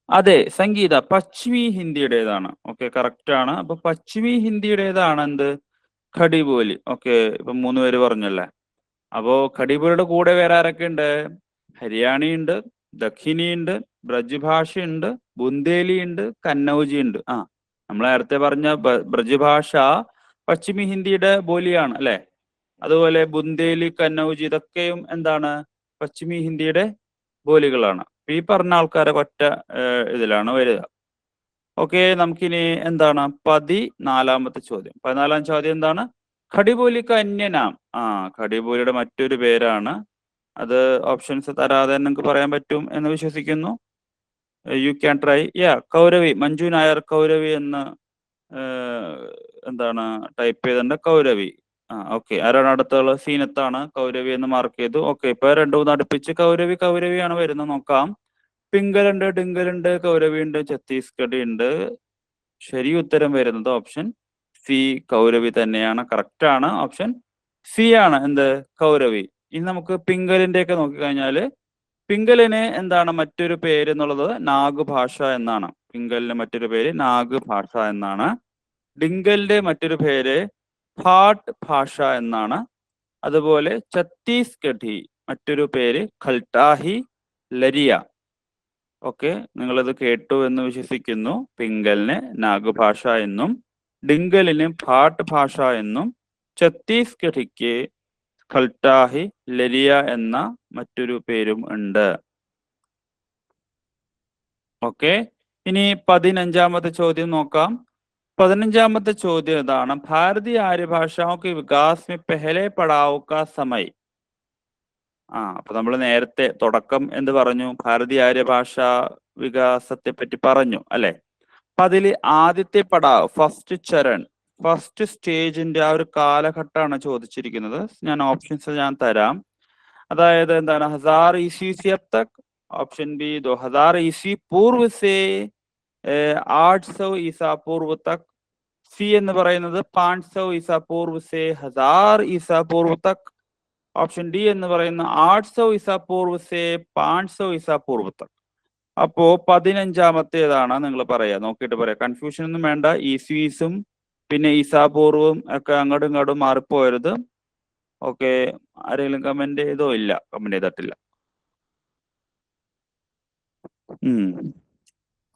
അതെ, സംഗീത പശ്ചിമി ഹിന്ദിയുടേതാണ്. ഓക്കെ, കറക്റ്റ് ആണ്. അപ്പൊ പശ്ചിമി ഹിന്ദിയുടേതാണ് എന്ത്? ഘടി ബോലി. ഓക്കെ, ഇപ്പൊ 3 പേര് പറഞ്ഞല്ലേ. അപ്പോ ഘടി ബോലിയുടെ കൂടെ വേറെ ആരൊക്കെ ഉണ്ട്? ഹരിയാണി ഉണ്ട്, ദഖിനി ഉണ്ട്, ബ്രജ് ഭാഷയുണ്ട്, ബുന്ദേലി ഉണ്ട്, കന്നൗജി ഉണ്ട്. നമ്മൾ നേരത്തെ പറഞ്ഞ ബ്രജ് ഭാഷ പശ്ചിമി ഹിന്ദിയുടെ ബോലിയാണ് അല്ലെ. അതുപോലെ ബുന്ദേലി, കന്നൗജി ഇതൊക്കെയും എന്താണ്? പശ്ചിമി ഹിന്ദിയുടെ ബോലികളാണ്. ഈ പറഞ്ഞ ആൾക്കാരെ ഒറ്റ ഇതിലാണ് വരിക. ഓക്കെ, നമുക്കിനി എന്താണ് 14ാമത്തെ ചോദ്യം. 14ാം ചോദ്യം എന്താണ്? ഖടിബോലിക്ക് അന്യനാം. ഖടിബോലിയുടെ മറ്റൊരു പേരാണ്. അത് ഓപ്ഷൻസ് തരാതെ നിങ്ങൾക്ക് പറയാൻ പറ്റും എന്ന് വിശ്വസിക്കുന്നു. You can try. Kauravi. Manju Nair Kauravi എന്ന് എന്താണ് ടൈപ്പ് ചെയ്തിട്ടുണ്ട്. കൗരവി. ഓക്കെ, ആരാണ് അടുത്തുള്ളത്? സീനത്താണ്. കൗരവി എന്ന് മാർക്ക് ചെയ്തു. ഓക്കെ, ഇപ്പൊ 2-3 അടുപ്പിച്ച് കൗരവിയാണ് വരുന്നത്. നോക്കാം. പിങ്കലുണ്ട്, ഡിങ്കലുണ്ട്, കൗരവി ഉണ്ട്, ഛത്തീസ്ഗഡ് ഉണ്ട്. ശരി ഉത്തരം വരുന്നത് ഓപ്ഷൻ സി, കൗരവി തന്നെയാണ്. കറക്റ്റ് ആണ്. ഓപ്ഷൻ സി ആണ് എന്ത്? കൗരവി. ഇനി നമുക്ക് പിങ്കലിന്റെ ഒക്കെ നോക്കിക്കഴിഞ്ഞാല് പിങ്കലിന് എന്താണ് മറ്റൊരു പേര് എന്നുള്ളത്? നാഗ് ഭാഷ എന്നാണ്. പിങ്കലിന് മറ്റൊരു പേര് നാഗ് ഭാഷ എന്നാണ്. ഡിങ്കലിന്റെ മറ്റൊരു പേര് ഭാട്ട് ഭാഷ എന്നാണ്. അതുപോലെ ഛത്തീസ്ഗഢി മറ്റൊരു പേര് ഖൽട്ടാഹി ലരിയ. ഓക്കെ, നിങ്ങളിത് കേട്ടു എന്ന് വിശ്വസിക്കുന്നു. പിങ്കലിന് നാഗഭാഷ എന്നും, ഡിങ്കലിന് ഭാട്ട് ഭാഷ എന്നും, ഛത്തീസ്ഗഡിക്ക് ഖൽട്ടാഹി ലരിയ എന്ന മറ്റൊരു പേരും ഉണ്ട്. ഓക്കെ, ഇനി 15ാമത്തെ ചോദ്യം നോക്കാം. 15ാമത്തെ ചോദ്യം ഇതാണ്. ഭാരതീയ ആര്യ ഭാഷാओं के विकास में पहले पड़ाव का समय. അപ്പൊ നമ്മൾ നേരത്തെ തുടക്കം എന്ത് പറഞ്ഞു? ഭാരതീയ ആര്യ ഭാഷ വികാസത്തെ പറ്റി പറഞ്ഞു അല്ലെ. അപ്പൊ അതിൽ ആദ്യത്തെ പടാവ്, ഫസ്റ്റ് ചരൺ, ഫസ്റ്റ് സ്റ്റേജിന്റെ ആ ഒരു കാലഘട്ടമാണ് ചോദിച്ചിരിക്കുന്നത്. ഞാൻ ഓപ്ഷൻസ് തരാം. അതായത് എന്താണ്? 1000 ईस्वी से अब तक. ഓപ്ഷൻ ബി 2000 ईस्वी पूर्व से 800 ईसा पूर्व तक. സി എന്ന് പറയുന്നത് 500 ईसा पूर्व से 1000 ईसा पूर्व तक. ഓപ്ഷൻ ഡി എന്ന് പറയുന്ന 800 ईसा पूर्व से 500 ईसा पूर्व तक. അപ്പോ 15ാമത്തേതാണ് നിങ്ങൾ പറയാ. നോക്കിയിട്ട് പറയാം, കൺഫ്യൂഷൻ ഒന്നും വേണ്ട. ഈസ്വീസും പിന്നെ ഈസാപൂർവും ഒക്കെ അങ്ങോട്ടും ഇങ്ങോട്ടും മാറിപ്പോയരുത്. ഓക്കെ, ആരെങ്കിലും കമന്റ് ചെയ്തോ? ഇല്ല, കമന്റ് ചെയ്തിട്ടില്ല.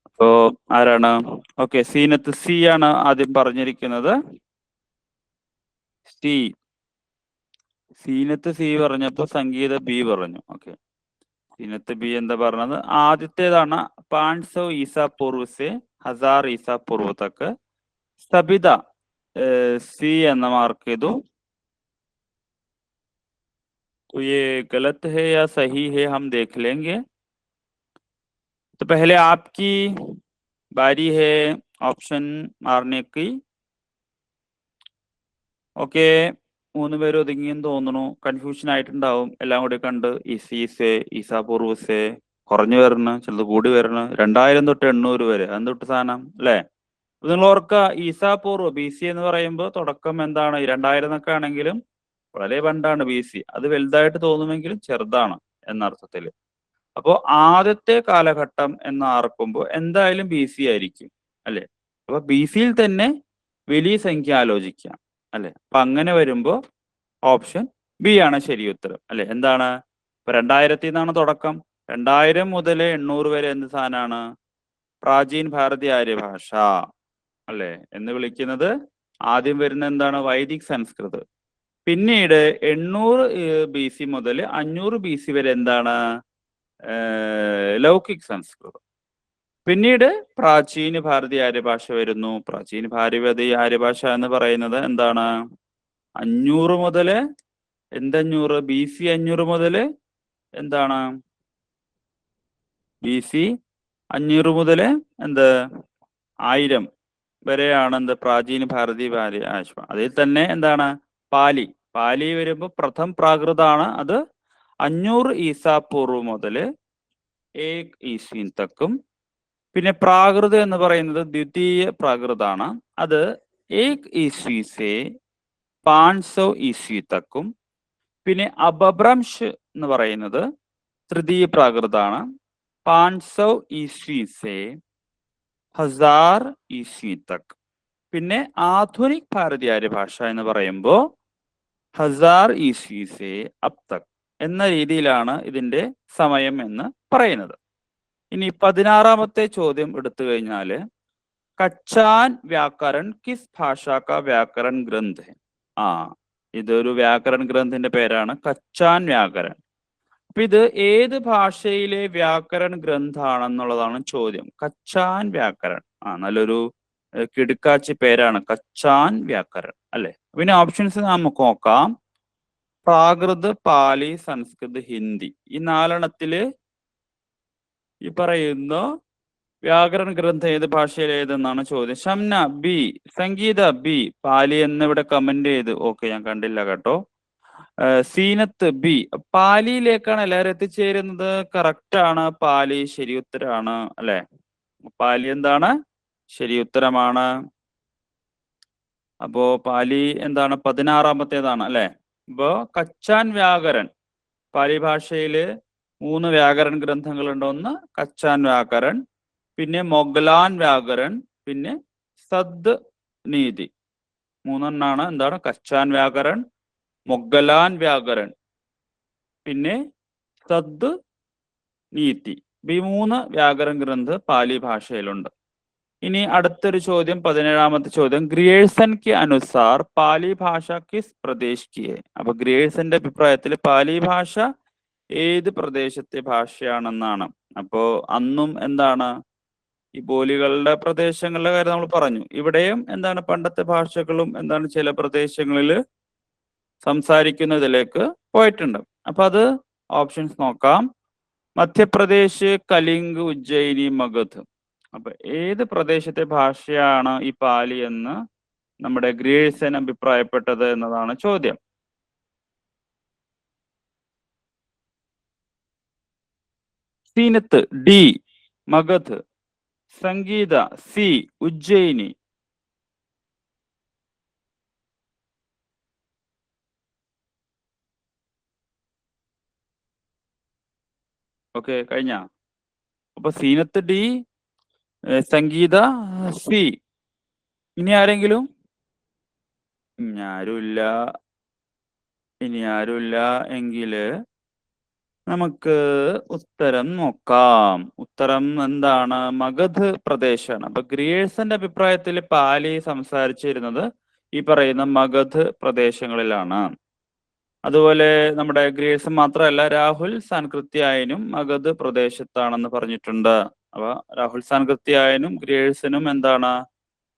അപ്പോ ആരാണ്? ഓക്കെ, സീനത്ത് സി ആണ് ആദ്യം പറഞ്ഞിരിക്കുന്നത്. സീനത്ത് സി പറഞ്ഞപ്പോ സംഗീത ബി പറഞ്ഞു. ഓക്കെ, സീനത്ത് ബി എന്താ പറഞ്ഞത്? ആദ്യത്തേതാണ് 500 ईसा पूर्व से 1000 ईसा पूर्व तक. സബിത സി എന്ന് മാർക്ക് ചെയ്തു. तो ये गलत है या सही है हम देख लेंगे. तो पहले आपकी बारी है ऑप्शन मारने की. ഓക്കെ, 3 പേര് ഒതുങ്ങിയെന്ന് തോന്നുന്നു. കൺഫ്യൂഷൻ ആയിട്ടുണ്ടാവും. എല്ലാം കൂടി കണ്ട് ഈസീസെ, ഈസാപൂർവസെ കുറഞ്ഞു വരണം, ചിലത് കൂടി വരണം. 2000 തൊട്ട് 800 വരെ. അത് തൊട്ട് സാധനം അല്ലെ. നിങ്ങൾ ഓർക്കുക, ഈസാപൂർവ ബി സി എന്ന് പറയുമ്പോൾ തുടക്കം എന്താണ്? 2000 എന്നൊക്കെ ആണെങ്കിലും വളരെ പണ്ടാണ് ബി സി. അത് വലുതായിട്ട് തോന്നുമെങ്കിലും ചെറുതാണ് എന്നർത്ഥത്തിൽ. അപ്പോ ആദ്യത്തെ കാലഘട്ടം എന്ന് ആർക്കുമ്പോൾ എന്തായാലും ബി സി ആയിരിക്കും അല്ലെ. അപ്പൊ ബി സിയിൽ തന്നെ വലിയ സംഖ്യ ആലോചിക്കാം അല്ലെ. അപ്പൊ അങ്ങനെ വരുമ്പോ ഓപ്ഷൻ ബി ആണ് ശരി ഉത്തരം അല്ലെ. എന്താണ്? ഇപ്പൊ 2000 നിന്നാണ് തുടക്കം. 2000 മുതൽ 800 വരെ എന്ത് സാധനമാണ്? പ്രാചീൻ ഭാരതീയ ആര്യ ഭാഷ അല്ലെ എന്ന് വിളിക്കുന്നത്. ആദ്യം വരുന്ന എന്താണ്? വൈദിക് സംസ്കൃത്. പിന്നീട് 800 ബി സി മുതൽ 500 ബി സി വരെ എന്താണ്? ലൗകിക് സംസ്കൃതം. പിന്നീട് പ്രാചീന ഭാരതീയ ആര്യ ഭാഷ വരുന്നു. പ്രാചീന ഭാരതീയ ആര്യ ഭാഷ എന്ന് പറയുന്നത് എന്താണ്? 500 മുതൽ എന്തഞ്ഞൂറ്? BC 500 മുതൽ എന്താണ് BC 500 മുതൽ എന്ത് 1000 വരെയാണ് എന്ത് പ്രാചീന ഭാരതീയ ഭാഷ. അതിൽ തന്നെ എന്താണ് പാലി വരുമ്പോൾ പ്രഥം പ്രാകൃതാണ്. അത് 500 ഈസാപൂർവ് മുതൽ 1 ഈസ്വീൻ തക്കും. പിന്നെ പ്രാകൃത എന്ന് പറയുന്നത് ദ്വിതീയ പ്രാകൃതാണ്. അത് 1 ഈസ്വി സേ 500 ഈസ്വി തക്കും. പിന്നെ അപഭ്രംശ് എന്ന് പറയുന്നത് തൃതീയ പ്രാകൃതാണ്. 500 ഈസ്വി സേ 1000 ഈസ്വി തക്. പിന്നെ ആധുനിക് ഭാരതീയ ഭാഷ എന്ന് പറയുമ്പോൾ 1000 ഈസ്വി സേ അബ് തക് എന്ന രീതിയിലാണ് ഇതിന്റെ സമയം എന്ന് പറയുന്നത്. ഇനി 16ാമത്തെ ചോദ്യം എടുത്തു കഴിഞ്ഞാൽ കച്ചാൻ വ്യാകരൺ കിസ് ഭാഷ കാ വ്യാകരൺ ഗ്രന്ഥ. ഇതൊരു വ്യാകരൺ ഗ്രന്ഥിന്റെ പേരാണ് കച്ചാൻ വ്യാകരൺ. അപ്പൊ ഇത് ഏത് ഭാഷയിലെ വ്യാകരൺ ഗ്രന്ഥാണെന്നുള്ളതാണ് ചോദ്യം. കച്ചാൻ വ്യാകരൺ. നല്ലൊരു കിടുക്കാച്ചി പേരാണ് കച്ചാൻ വ്യാകരൺ അല്ലെ. പിന്നെ ഓപ്ഷൻസ് നമുക്ക് നോക്കാം. പ്രാകൃത്, പാലി, സംസ്കൃത്, ഹിന്ദി. ഈ 4എണ്ണത്തില് ഈ പറയുന്ന വ്യാകരണ ഗ്രന്ഥം ഏത് ഭാഷയിൽ ഏതെന്നാണ് ചോദ്യം. ഷംന ബി, സംഗീത ബി, പാലി എന്നിവിടെ കമന്റ് ചെയ്ത്. ഓക്കെ, ഞാൻ കണ്ടില്ല കേട്ടോ. സീനത്ത് ബി, പാലിയിലേക്കാണ് എല്ലാവരും എത്തിച്ചേരുന്നത്. കറക്റ്റ് ആണ്, പാലി ശരി ഉത്തരാണ് അല്ലെ. പാലി എന്താണ്? ശരി ഉത്തരമാണ്. അപ്പോ പാലി എന്താണ്? 16ാമത്തേതാണ് അല്ലെ. ഇപ്പോ കച്ചാൻ വ്യാകരൺ, പാലി ഭാഷയില് 3 വ്യാകരൺ ഗ്രന്ഥങ്ങളുണ്ട്. ഒന്ന് കച്ചാൻ വ്യാകരൺ, പിന്നെ മൊഗ്ലാൻ വ്യാകരൺ, പിന്നെ സദ് നീതി. 3 എന്താണ്? കച്ചാൻ വ്യാകരൺ, മൊഗ്ഗലാൻ വ്യാകരൺ, പിന്നെ സദ് നീതി. ഈ 3 വ്യാകരൺ ഗ്രന്ഥ പാലി ഭാഷയിലുണ്ട്. ഇനി അടുത്തൊരു ചോദ്യം, 17ാമത്തെ ചോദ്യം. ഗ്രിയേഴ്സൺ കി അനുസാർ പാലി ഭാഷ കിസ് പ്രദേശ് കി ഹൈ. അപ്പൊ ഗ്രിയേഴ്സന്റെ അഭിപ്രായത്തിൽ പാലി ഭാഷ ഏത് പ്രദേശത്തെ ഭാഷയാണെന്നാണ്. അപ്പോ അന്നും എന്താണ് ഈ ബോലികളുടെ പ്രദേശങ്ങളുടെ കാര്യം നമ്മൾ പറഞ്ഞു. ഇവിടെയും എന്താണ് പണ്ടത്തെ ഭാഷകളും എന്താണ് ചില പ്രദേശങ്ങളിൽ സംസാരിക്കുന്നതിലേക്ക് പോയിട്ടുണ്ട്. അപ്പൊ അത് ഓപ്ഷൻസ് നോക്കാം. മധ്യപ്രദേശ്, കലിംഗ്, ഉജ്ജയിനി, മഗധ്. അപ്പൊ ഏത് പ്രദേശത്തെ ഭാഷയാണ് ഈ പാലി എന്ന് നമ്മുടെ ഗ്രിയേഴ്സൺ അഭിപ്രായപ്പെട്ടത് എന്നതാണ് ചോദ്യം. സീനത്ത് ഡി, മഗധ്. സംഗീത സി, ഉജ്ജയിനി. ഓക്കെ, കഴിഞ്ഞ. അപ്പൊ സീനത്ത് ഡി, സംഗീത സി. ഇനി ആരെങ്കിലും? ഇനി ആരുമില്ല എങ്കില് നമുക്ക് ഉത്തരം നോക്കാം. ഉത്തരം എന്താണ്? മഗധ് പ്രദേശമാണ്. അപ്പൊ ഗ്രിയേഴ്സന്റെ അഭിപ്രായത്തിൽ പാലി സംസാരിച്ചിരുന്നത് ഈ പറയുന്ന മഗധ് പ്രദേശങ്ങളിലാണ്. അതുപോലെ നമ്മുടെ ഗ്രിയേഴ്സൺ മാത്രമല്ല, രാഹുൽ സാൻകൃത്യായനും മഗധ് പ്രദേശത്താണെന്ന് പറഞ്ഞിട്ടുണ്ട്. അപ്പൊ രാഹുൽ സാൻകൃത്യായനും ഗ്രിയേഴ്സനും എന്താണ്?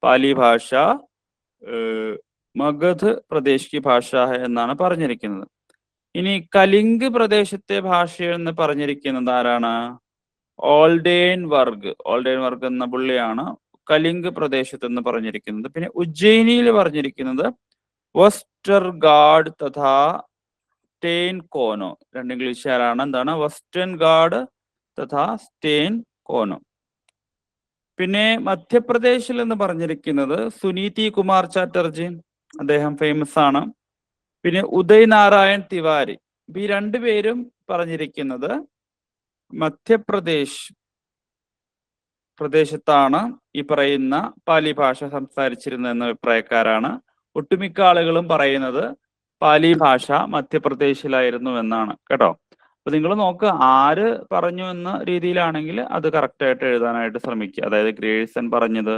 പാലി ഭാഷ മഗധ് പ്രദേശ് കി ഭാഷ എന്നാണ് പറഞ്ഞിരിക്കുന്നത്. ഇനി കലിംഗ് പ്രദേശത്തെ ഭാഷ എന്ന് പറഞ്ഞിരിക്കുന്നത് ആരാണ്? ഓൾഡേൻ വർഗ് എന്ന പുള്ളിയാണ് കലിംഗ് പ്രദേശത്ത് എന്ന് പറഞ്ഞിരിക്കുന്നത്. പിന്നെ ഉജ്ജയിനിയിൽ പറഞ്ഞിരിക്കുന്നത് വെസ്റ്റർഗാഡ് തഥാ സ്റ്റെയിൻ കോനോ. 2 ഇംഗ്ലീഷുകാരാണ്. എന്താണ്? വെസ്റ്റേൺ ഗാർഡ് തഥാ സ്റ്റെയിൻ കോനോ. പിന്നെ മധ്യപ്രദേശിൽ എന്ന് പറഞ്ഞിരിക്കുന്നത് സുനീതി കുമാർ ചാറ്റർജി, അദ്ദേഹം ഫേമസ് ആണ്. പിന്നെ ഉദയ് നാരായൺ തിവാരി. ഈ 2 പേരും പറഞ്ഞിരിക്കുന്നത് പ്രദേശത്താണ് ഈ പറയുന്ന പാലി ഭാഷ സംസാരിച്ചിരുന്നത് എന്ന അഭിപ്രായക്കാരാണ്. ഒട്ടുമിക്ക ആളുകളും പറയുന്നത് പാലി ഭാഷ മധ്യപ്രദേശിലായിരുന്നു എന്നാണ് കേട്ടോ. അപ്പൊ നിങ്ങൾ നോക്കുക, ആര് പറഞ്ഞു എന്ന രീതിയിലാണെങ്കിൽ അത് കറക്റ്റ് ആയിട്ട് എഴുതാനായിട്ട് ശ്രമിക്കുക. അതായത് ഗ്രിയേഴ്സൺ പറഞ്ഞത്,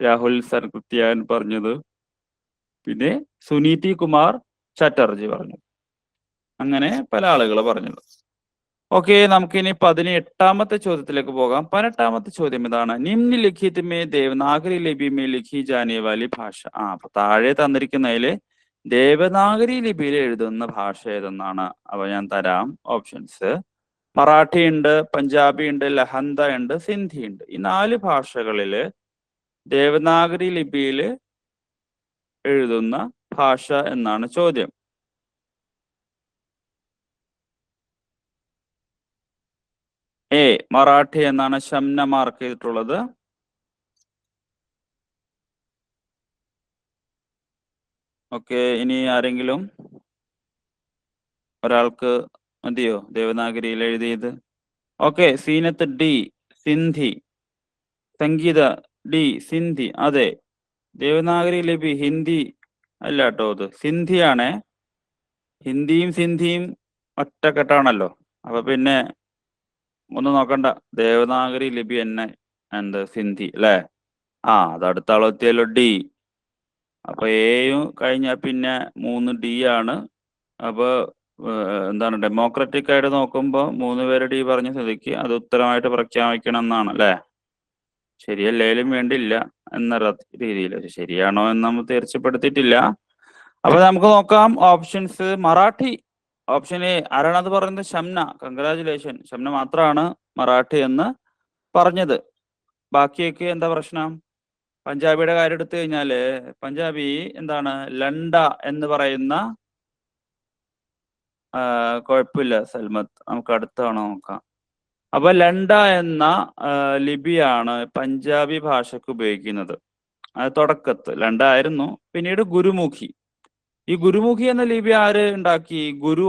രാഹുൽ സാൻകൃത്യായൻ പറഞ്ഞത്, പിന്നെ സുനീതി കുമാർ ചാറ്റർജി പറഞ്ഞു, അങ്ങനെ പല ആളുകൾ പറഞ്ഞത്. ഓക്കെ, നമുക്കിനി 18ാമത്തെ ചോദ്യത്തിലേക്ക് പോകാം. 18ാമത്തെ ചോദ്യം ഇതാണ്. നിമ്ന ലിഖിത് മേ ദേവനാഗരി ലിപി മേ ലിഖി ജാനെ വാലി ഭാഷ. അപ്പൊ താഴെ തന്നിരിക്കുന്നതില് ദേവനാഗരി ലിപിയിൽ എഴുതുന്ന ഭാഷ ഏതെന്നാണ്. അപ്പൊ ഞാൻ തരാം ഓപ്ഷൻസ്. മറാഠി ഉണ്ട്, പഞ്ചാബി ഉണ്ട്, ലഹന്ത ഉണ്ട്, സിന്ധി ഉണ്ട്. ഈ 4 ഭാഷകളില് ദേവനാഗരി ലിപിയിൽ എഴുതുന്ന ഭാഷ എന്നാണ് ചോദ്യം. എ മറാഠി എന്നാണ് ഷംന മാർക്ക് ചെയ്തിട്ടുള്ളത്. ഓക്കെ, ഇനി ആരെങ്കിലും ഒരാൾക്ക് മതിയോ ദേവനാഗരിയിൽ എഴുതിയത്? Okay, Zeenath D Sindhi. Sangeetha D Sindhi. അതെ, ദേവനാഗരി ലിപി ഹിന്ദി അല്ല കേട്ടോ, അത് സിന്ധിയാണേ. ഹിന്ദിയും സിന്ധിയും ഒറ്റക്കെട്ടാണല്ലോ. അപ്പൊ പിന്നെ ഒന്നും നോക്കണ്ട, ദേവനാഗരി ലിപി തന്നെ എന്ത് സിന്ധി അല്ലേ? ആ, അത് അടുത്ത ആളെത്തിയല്ലോ, ഡി. അപ്പൊ എയും കഴിഞ്ഞാൽ പിന്നെ 3 ഡി ആണ്. അപ്പൊ എന്താണ് ഡെമോക്രാറ്റിക് ആയിട്ട് നോക്കുമ്പോൾ 3 പേര് ഡി പറഞ്ഞ സ്ഥിതിക്ക് അത് ഉത്തരമായിട്ട് പ്രഖ്യാപിക്കണം എന്നാണ് അല്ലേ? ശരിയല്ലേലും വേണ്ടില്ല എന്ന രീതിയിൽ. ശരിയാണോ എന്ന് നമ്മൾ തീർച്ചപ്പെടുത്തിയിട്ടില്ല. അപ്പൊ നമുക്ക് നോക്കാം ഓപ്ഷൻസ്. Marathi option A. ആരാണത് പറയുന്നത്? ഷംന. കൺഗ്രാചുലേഷൻ, ഷംന മാത്രമാണ് മറാഠി എന്ന് പറഞ്ഞത്. ബാക്കിയൊക്കെ എന്താ പ്രശ്നം? പഞ്ചാബിയുടെ കാര്യം എടുത്തു കഴിഞ്ഞാല് പഞ്ചാബി എന്താണ് ലണ്ട എന്ന് പറയുന്ന കുഴപ്പമില്ല സൽമത്ത്, നമുക്ക് അടുത്ത തവണ നോക്കാം. അപ്പൊ ലണ്ട എന്ന ലിപിയാണ് പഞ്ചാബി ഭാഷക്ക് ഉപയോഗിക്കുന്നത്. അത് തുടക്കത്ത് ലണ്ട ആയിരുന്നു, പിന്നീട് ഗുരുമുഖി. ഈ ഗുരുമുഖി എന്ന ലിപി ആര് ഉണ്ടാക്കി? ഗുരു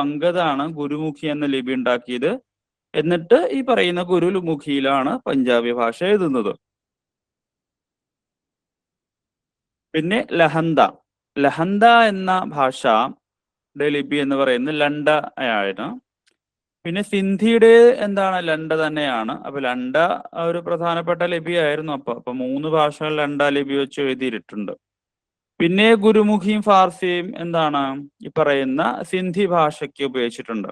അങ്കദ് ആണ് ഗുരുമുഖി എന്ന ലിപി ഉണ്ടാക്കിയത്. എന്നിട്ട് ഈ പറയുന്ന ഗുരുമുഖിയിലാണ് പഞ്ചാബി ഭാഷ എഴുതുന്നത്. പിന്നെ ലഹന്ത എന്ന ഭാഷ ലിപി എന്ന് പറയുന്നത് ലണ്ട ആയിരുന്നു. പിന്നെ സിന്ധിയുടെ എന്താണ് ലണ്ട തന്നെയാണ്. അപ്പൊ ലണ്ട ഒരു പ്രധാനപ്പെട്ട ലിപിയായിരുന്നു. അപ്പൊ 3 ഭാഷകൾ ലണ്ട ലിപി വെച്ച് എഴുതിയിട്ടുണ്ട്. പിന്നെ ഗുരുമുഖിയും ഫാർസിയും എന്താണ് ഈ പറയുന്ന സിന്ധി ഭാഷയ്ക്ക് ഉപയോഗിച്ചിട്ടുണ്ട്.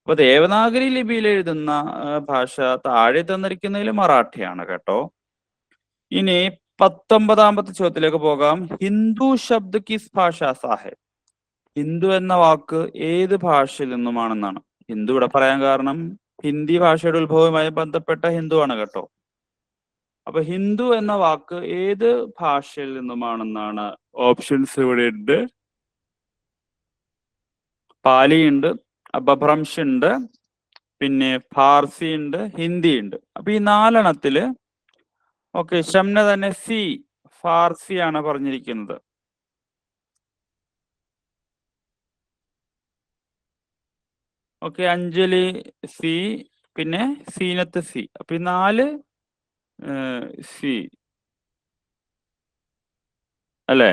അപ്പൊ ദേവനാഗരി ലിപിയിൽ എഴുതുന്ന ഭാഷ താഴെ തന്നിരിക്കുന്നതിൽ മറാഠിയാണ് കേട്ടോ. ഇനി 19ാമത്തെ ചോദ്യത്തിലേക്ക് പോകാം. ഹിന്ദു ശബ്ദ് കിസ് ഭാഷ സാഹിബ്? ഹിന്ദു എന്ന വാക്ക് ഏത് ഭാഷയിൽ നിന്നുമാണെന്നാണ്. ഹിന്ദു ഇവിടെ പറയാൻ കാരണം ഹിന്ദി ഭാഷയുടെ ഉത്ഭവവുമായി ബന്ധപ്പെട്ട ഹിന്ദു ആണ് കേട്ടോ. അപ്പൊ ഹിന്ദു എന്ന വാക്ക് ഏത് ഭാഷയിൽ നിന്നുമാണെന്നാണ് ഓപ്ഷൻസ് ഇവിടെ ഉണ്ട്. പാലി ഉണ്ട്, അപഭ്രംശ് ഉണ്ട്, പിന്നെ ഫാർസി ഉണ്ട്, ഹിന്ദി ഉണ്ട്. അപ്പൊ ഈ 4 ഓക്കെ, ഷംന തന്നെ സി ഫാർസി ആണ് പറഞ്ഞിരിക്കുന്നത്. ഓക്കെ, അഞ്ജലി സി, പിന്നെ സീനത്ത് സി. അപ്പൊ ഈ 4 സി അല്ലേ?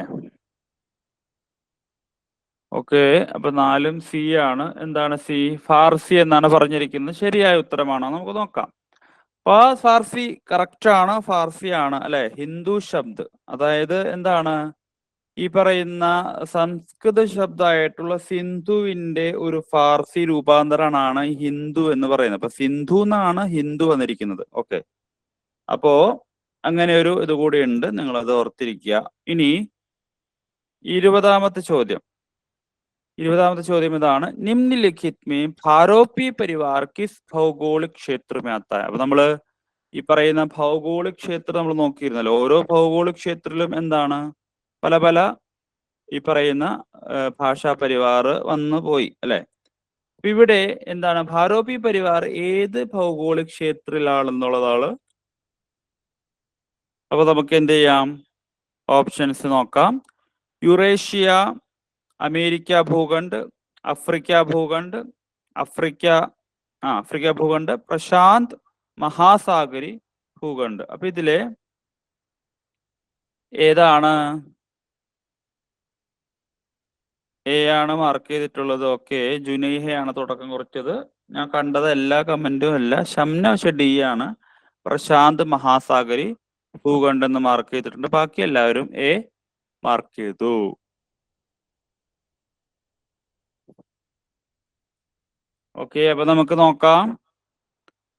ഓക്കെ, അപ്പൊ 4 സി ആണ്. എന്താണ് സി? ഫാർസി എന്നാണ് പറഞ്ഞിരിക്കുന്നത്. ശരിയായ ഉത്തരമാണോ നമുക്ക് നോക്കാം. അപ്പൊ ഫാർസി കറക്റ്റ് ആണ്, ഫാർസി ആണ് അല്ലെ? ഹിന്ദു ശബ്ദ്, അതായത് എന്താണ് ഈ പറയുന്ന സംസ്കൃത ശബ്ദമായിട്ടുള്ള സിന്ധുവിന്റെ ഒരു ഫാർസി രൂപാന്തരമാണ് ഹിന്ദു എന്ന് പറയുന്നത്. അപ്പൊ സിന്ധു എന്നാണ് ഹിന്ദു വന്നിരിക്കുന്നത്. ഓക്കെ, അപ്പോ അങ്ങനെ ഒരു ഇത് കൂടി ഉണ്ട്, നിങ്ങൾ അത് ഓർത്തിരിക്കുക. ഇനി 20ാമത്തെ ചോദ്യം. 20ാമത്തെ ചോദ്യം ഇതാണ്. നിമ്നലിഖിത് മേ ഭാരോപി പരിവാർ കിസ് ഭൗഗോളിക് ക്ഷേത്ര में आता है? അപ്പൊ നമ്മള് ഈ പറയുന്ന ഭൗഗോളിക് ക്ഷേത്രം നമ്മൾ നോക്കിയിരുന്നല്ലോ. ഓരോ ഭൗഗോളിക് ക്ഷേത്രത്തിലും എന്താണ് പല പല ഈ പറയുന്ന ഭാഷാ പരിവാർ വന്നു പോയി അല്ലെ? ഇവിടെ എന്താണ് ഭാരോപി പരിവാർ ഏത് ഭൗഗോളിക് ക്ഷേത്രത്തിലാണെന്നുള്ളതാണ്. അപ്പൊ നമുക്ക് എന്ത് ചെയ്യാം? ഓപ്ഷൻസ് നോക്കാം. യുറേഷ്യ, അമേരിക്ക ഭൂഖണ്ഡ്, അഫ്രിക്ക ഭൂഖണ്ഡ്, അഫ്രിക്ക ഭൂഖണ്ഡ്, പ്രശാന്ത് മഹാസാഗരി ഭൂഖണ്ഡ്. അപ്പൊ ഇതിലെ ഏതാണ്? എ ആണ് മാർക്ക് ചെയ്തിട്ടുള്ളത്. ഓക്കെ, ജുനൈഹയാണ് തുടക്കം കുറിച്ചത്. ഞാൻ കണ്ടത് എല്ലാ കമന്റും അല്ല. ഷംന പക്ഷെ ഡി ആണ്. പ്രശാന്ത് മഹാസാഗരി ഭൂഖണ്ഡ് എന്ന് മാർക്ക് ചെയ്തിട്ടുണ്ട്. ബാക്കി എല്ലാവരും എ മാർക്ക് ചെയ്തു. ഓക്കെ, അപ്പൊ നമുക്ക് നോക്കാം.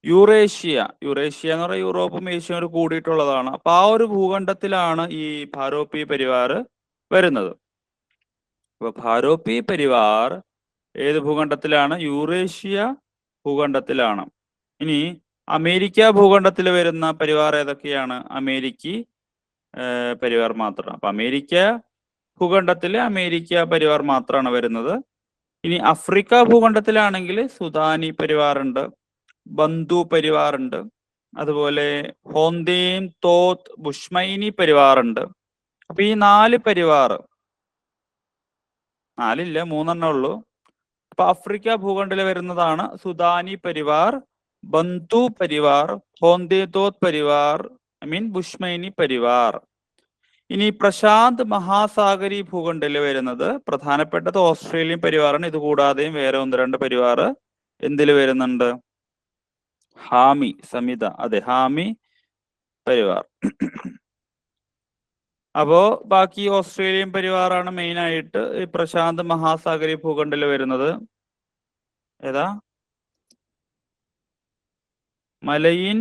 യുറേഷ്യ എന്ന് പറയുന്നത് യൂറോപ്പും ഏഷ്യയും കൂടിയിട്ടുള്ളതാണ്. അപ്പൊ ആ ഒരു ഭൂഖണ്ഡത്തിലാണ് ഈ ഭാരോപി പരിവാർ വരുന്നത്. അപ്പൊ ഭാരോപ്പി പരിവാർ ഏത് ഭൂഖണ്ഡത്തിലാണ്? യൂറേഷ്യ ഭൂഖണ്ഡത്തിലാണ്. ഇനി അമേരിക്ക ഭൂഖണ്ഡത്തിൽ വരുന്ന പരിവാർ ഏതൊക്കെയാണ്? അമേരിക്കി പരിവാർ മാത്രമാണ്. അപ്പൊ അമേരിക്ക ഭൂഖണ്ഡത്തില് അമേരിക്ക പരിവാർ മാത്രമാണ് വരുന്നത്. ഇനി ആഫ്രിക്ക ഭൂഖണ്ഡത്തിലാണെങ്കിൽ സുദാനി പരിവാർ ഉണ്ട്, ബന്ദു പരിവാർ ഉണ്ട്, അതുപോലെ ഹോന്തേൻ തോത്ത് ബുഷ്മൈനി പരിവാർ ഉണ്ട്. അപ്പൊ ഈ 4 പരിവാർ, 4 3 ഉള്ളൂ. അപ്പൊ ആഫ്രിക്ക ഭൂഖണ്ഡത്തിൽ വരുന്നതാണ് സുദാനി പരിവാർ, ബന്തു പരിവാർ, ഹോന്തേ തോത്ത് പരിവാർ, ബുഷ്മൈനി പരിവാർ. ഇനി പ്രശാന്ത് മഹാസാഗരി ഭൂഖണ്ഡത്തിൽ വരുന്നത് പ്രധാനപ്പെട്ടത് ഓസ്ട്രേലിയൻ പരിവാറാണ്. ഇത് കൂടാതെയും വേറെ 1-2 പരിവാർ എന്തിൽ വരുന്നുണ്ട്? ഹാമി സമിത, അതെ, ഹാമി പരിവാർ. അപ്പോ ബാക്കി ഓസ്ട്രേലിയൻ പരിവാറാണ് മെയിൻ ആയിട്ട് ഈ പ്രശാന്ത് മഹാസാഗരി ഭൂഖണ്ഡത്തിൽ വരുന്നത്. ഏതാ? മലയിൻ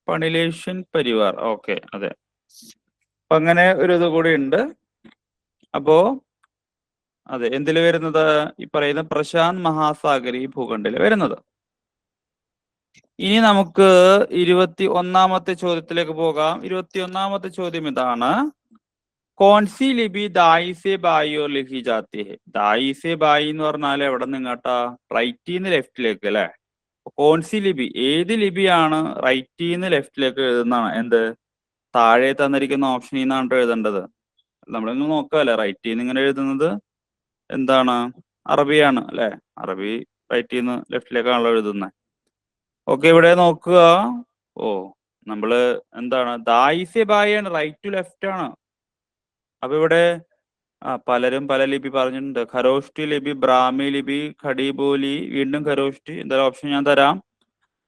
പണിലേഷ്യൻ പരിവാർ. ഓക്കെ, അതെ. അപ്പൊ അങ്ങനെ ഒരു ഇത് കൂടി ഉണ്ട്. അപ്പോ അതെ, എന്തിൽ വരുന്നത്? ഈ പറയുന്ന പ്രശാന്ത് മഹാസാഗരി ഭൂഖണ്ഡത്തിൽ വരുന്നത്. ഇനി നമുക്ക് 21ാമത്തെ ചോദ്യത്തിലേക്ക് പോകാം. 21ാമത്തെ ചോദ്യം ഇതാണ്: കോൺസി ലിപി ദായി സെ ബായി ഓർ ലിഖി ജാത്തി ഹെ? ദായി സെ ബായി എന്ന് പറഞ്ഞാൽ എവിടെ നിങ്ങാട്ടാ? റൈറ്റിന്ന് ലെഫ്റ്റിലേക്ക് അല്ലെ? കോൺസി ലിപി, ഏത് ലിപിയാണ് റൈറ്റിന്ന് ലെഫ്റ്റിലേക്ക് എഴുതുന്നതാണ്? എന്ത്? താഴെ തന്നിരിക്കുന്ന ഓപ്ഷനിൽ നിന്നാണ് എഴുതേണ്ടത്. നമ്മളിങ്ങനെ നോക്കാല്ലേ, റൈറ്റിന്ന് ഇങ്ങനെ എഴുതുന്നത് എന്താണ്? അറബിയാണ് അല്ലെ? അറബി റൈറ്റിന്ന് ലെഫ്റ്റിലേക്കാണല്ലോ എഴുതുന്നത്. ഓക്കെ, ഇവിടെ നോക്കുക. ഓ, നമ്മള് എന്താണ്? ദായി സെ ബായി ആണ്, റൈറ്റ് ടു ലെഫ്റ്റ് ആണ്. അപ്പൊ ഇവിടെ പലരും പല ലിപി പറഞ്ഞിട്ടുണ്ട്. ഖരോഷ്ടി ലിപി, ബ്രാഹ്മി ലിപി, ഖടിബോലി, വീണ്ടും ഖരോഷ്ടി. എന്തായാലും ഓപ്ഷൻ ഞാൻ തരാം.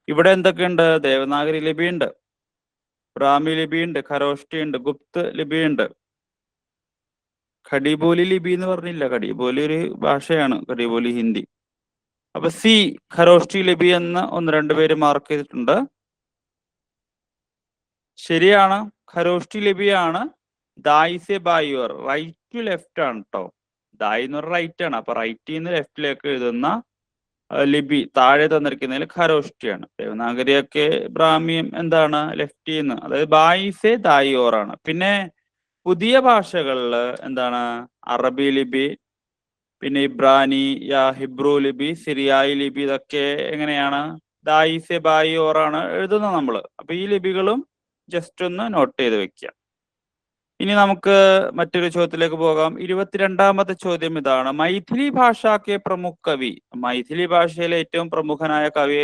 ഇവിടെ എന്തൊക്കെയുണ്ട്? ദേവനാഗരി ലിപി ഉണ്ട്, ബ്രാഹ്മി ലിപി ഉണ്ട്, ഖരോഷ്ടി ഉണ്ട്, ഗുപ്ത് ലിപി ഉണ്ട്. ഖടിബോലി ലിപി എന്ന് പറഞ്ഞില്ല. ഖടിബോലി ഒരു ഭാഷയാണ്, ഖടിബോലി ഹിന്ദി. അപ്പൊ സി ഖരോഷ്ടി ലിപി എന്ന് 1-2 പേര് മാർക്ക് ചെയ്തിട്ടുണ്ട്. ശരിയാണ്, ഖരോഷ്ടി ലിപിയാണ്. ദായി സെ ബായി ഓർ, റൈറ്റ് ടു ലെഫ്റ്റ് ആണ് കേട്ടോ. ദായി എന്ന് പറഞ്ഞ റൈറ്റ് ആണ്. അപ്പൊ റൈറ്റിൽ നിന്ന് ലെഫ്റ്റിലേക്ക് എഴുതുന്ന ലിപി താഴെ തന്നിരിക്കുന്നതിൽ ഖരോഷ്ടിയാണ്. ദേവനാഗരിയൊക്കെ ബ്രാഹ്മിയും എന്താണ്? ലെഫ്റ്റിന്ന്, അതായത് ബായി സെ ദായി ഓർ ആണ്. പിന്നെ പുതിയ ഭാഷകളില് എന്താണ്? അറബി ലിപി, പിന്നെ ഇബ്രാനി ഹിബ്രു ലിപി, സിറിയായി ലിപി, ഇതൊക്കെ എങ്ങനെയാണ്? ദായി സെ ബായി ഓറാണ് എഴുതുന്നത് നമ്മള്. അപ്പൊ ഈ ലിപികളും ജസ്റ്റ് ഒന്ന് നോട്ട് ചെയ്ത് വെക്കുക. ഇനി നമുക്ക് മറ്റൊരു ചോദ്യത്തിലേക്ക് പോകാം. 22ാമത്തെ ചോദ്യം ഇതാണ്: മൈഥിലി ഭാഷാക്കെ പ്രമുഖ കവി. മൈഥിലി ഭാഷയിലെ ഏറ്റവും പ്രമുഖനായ കവി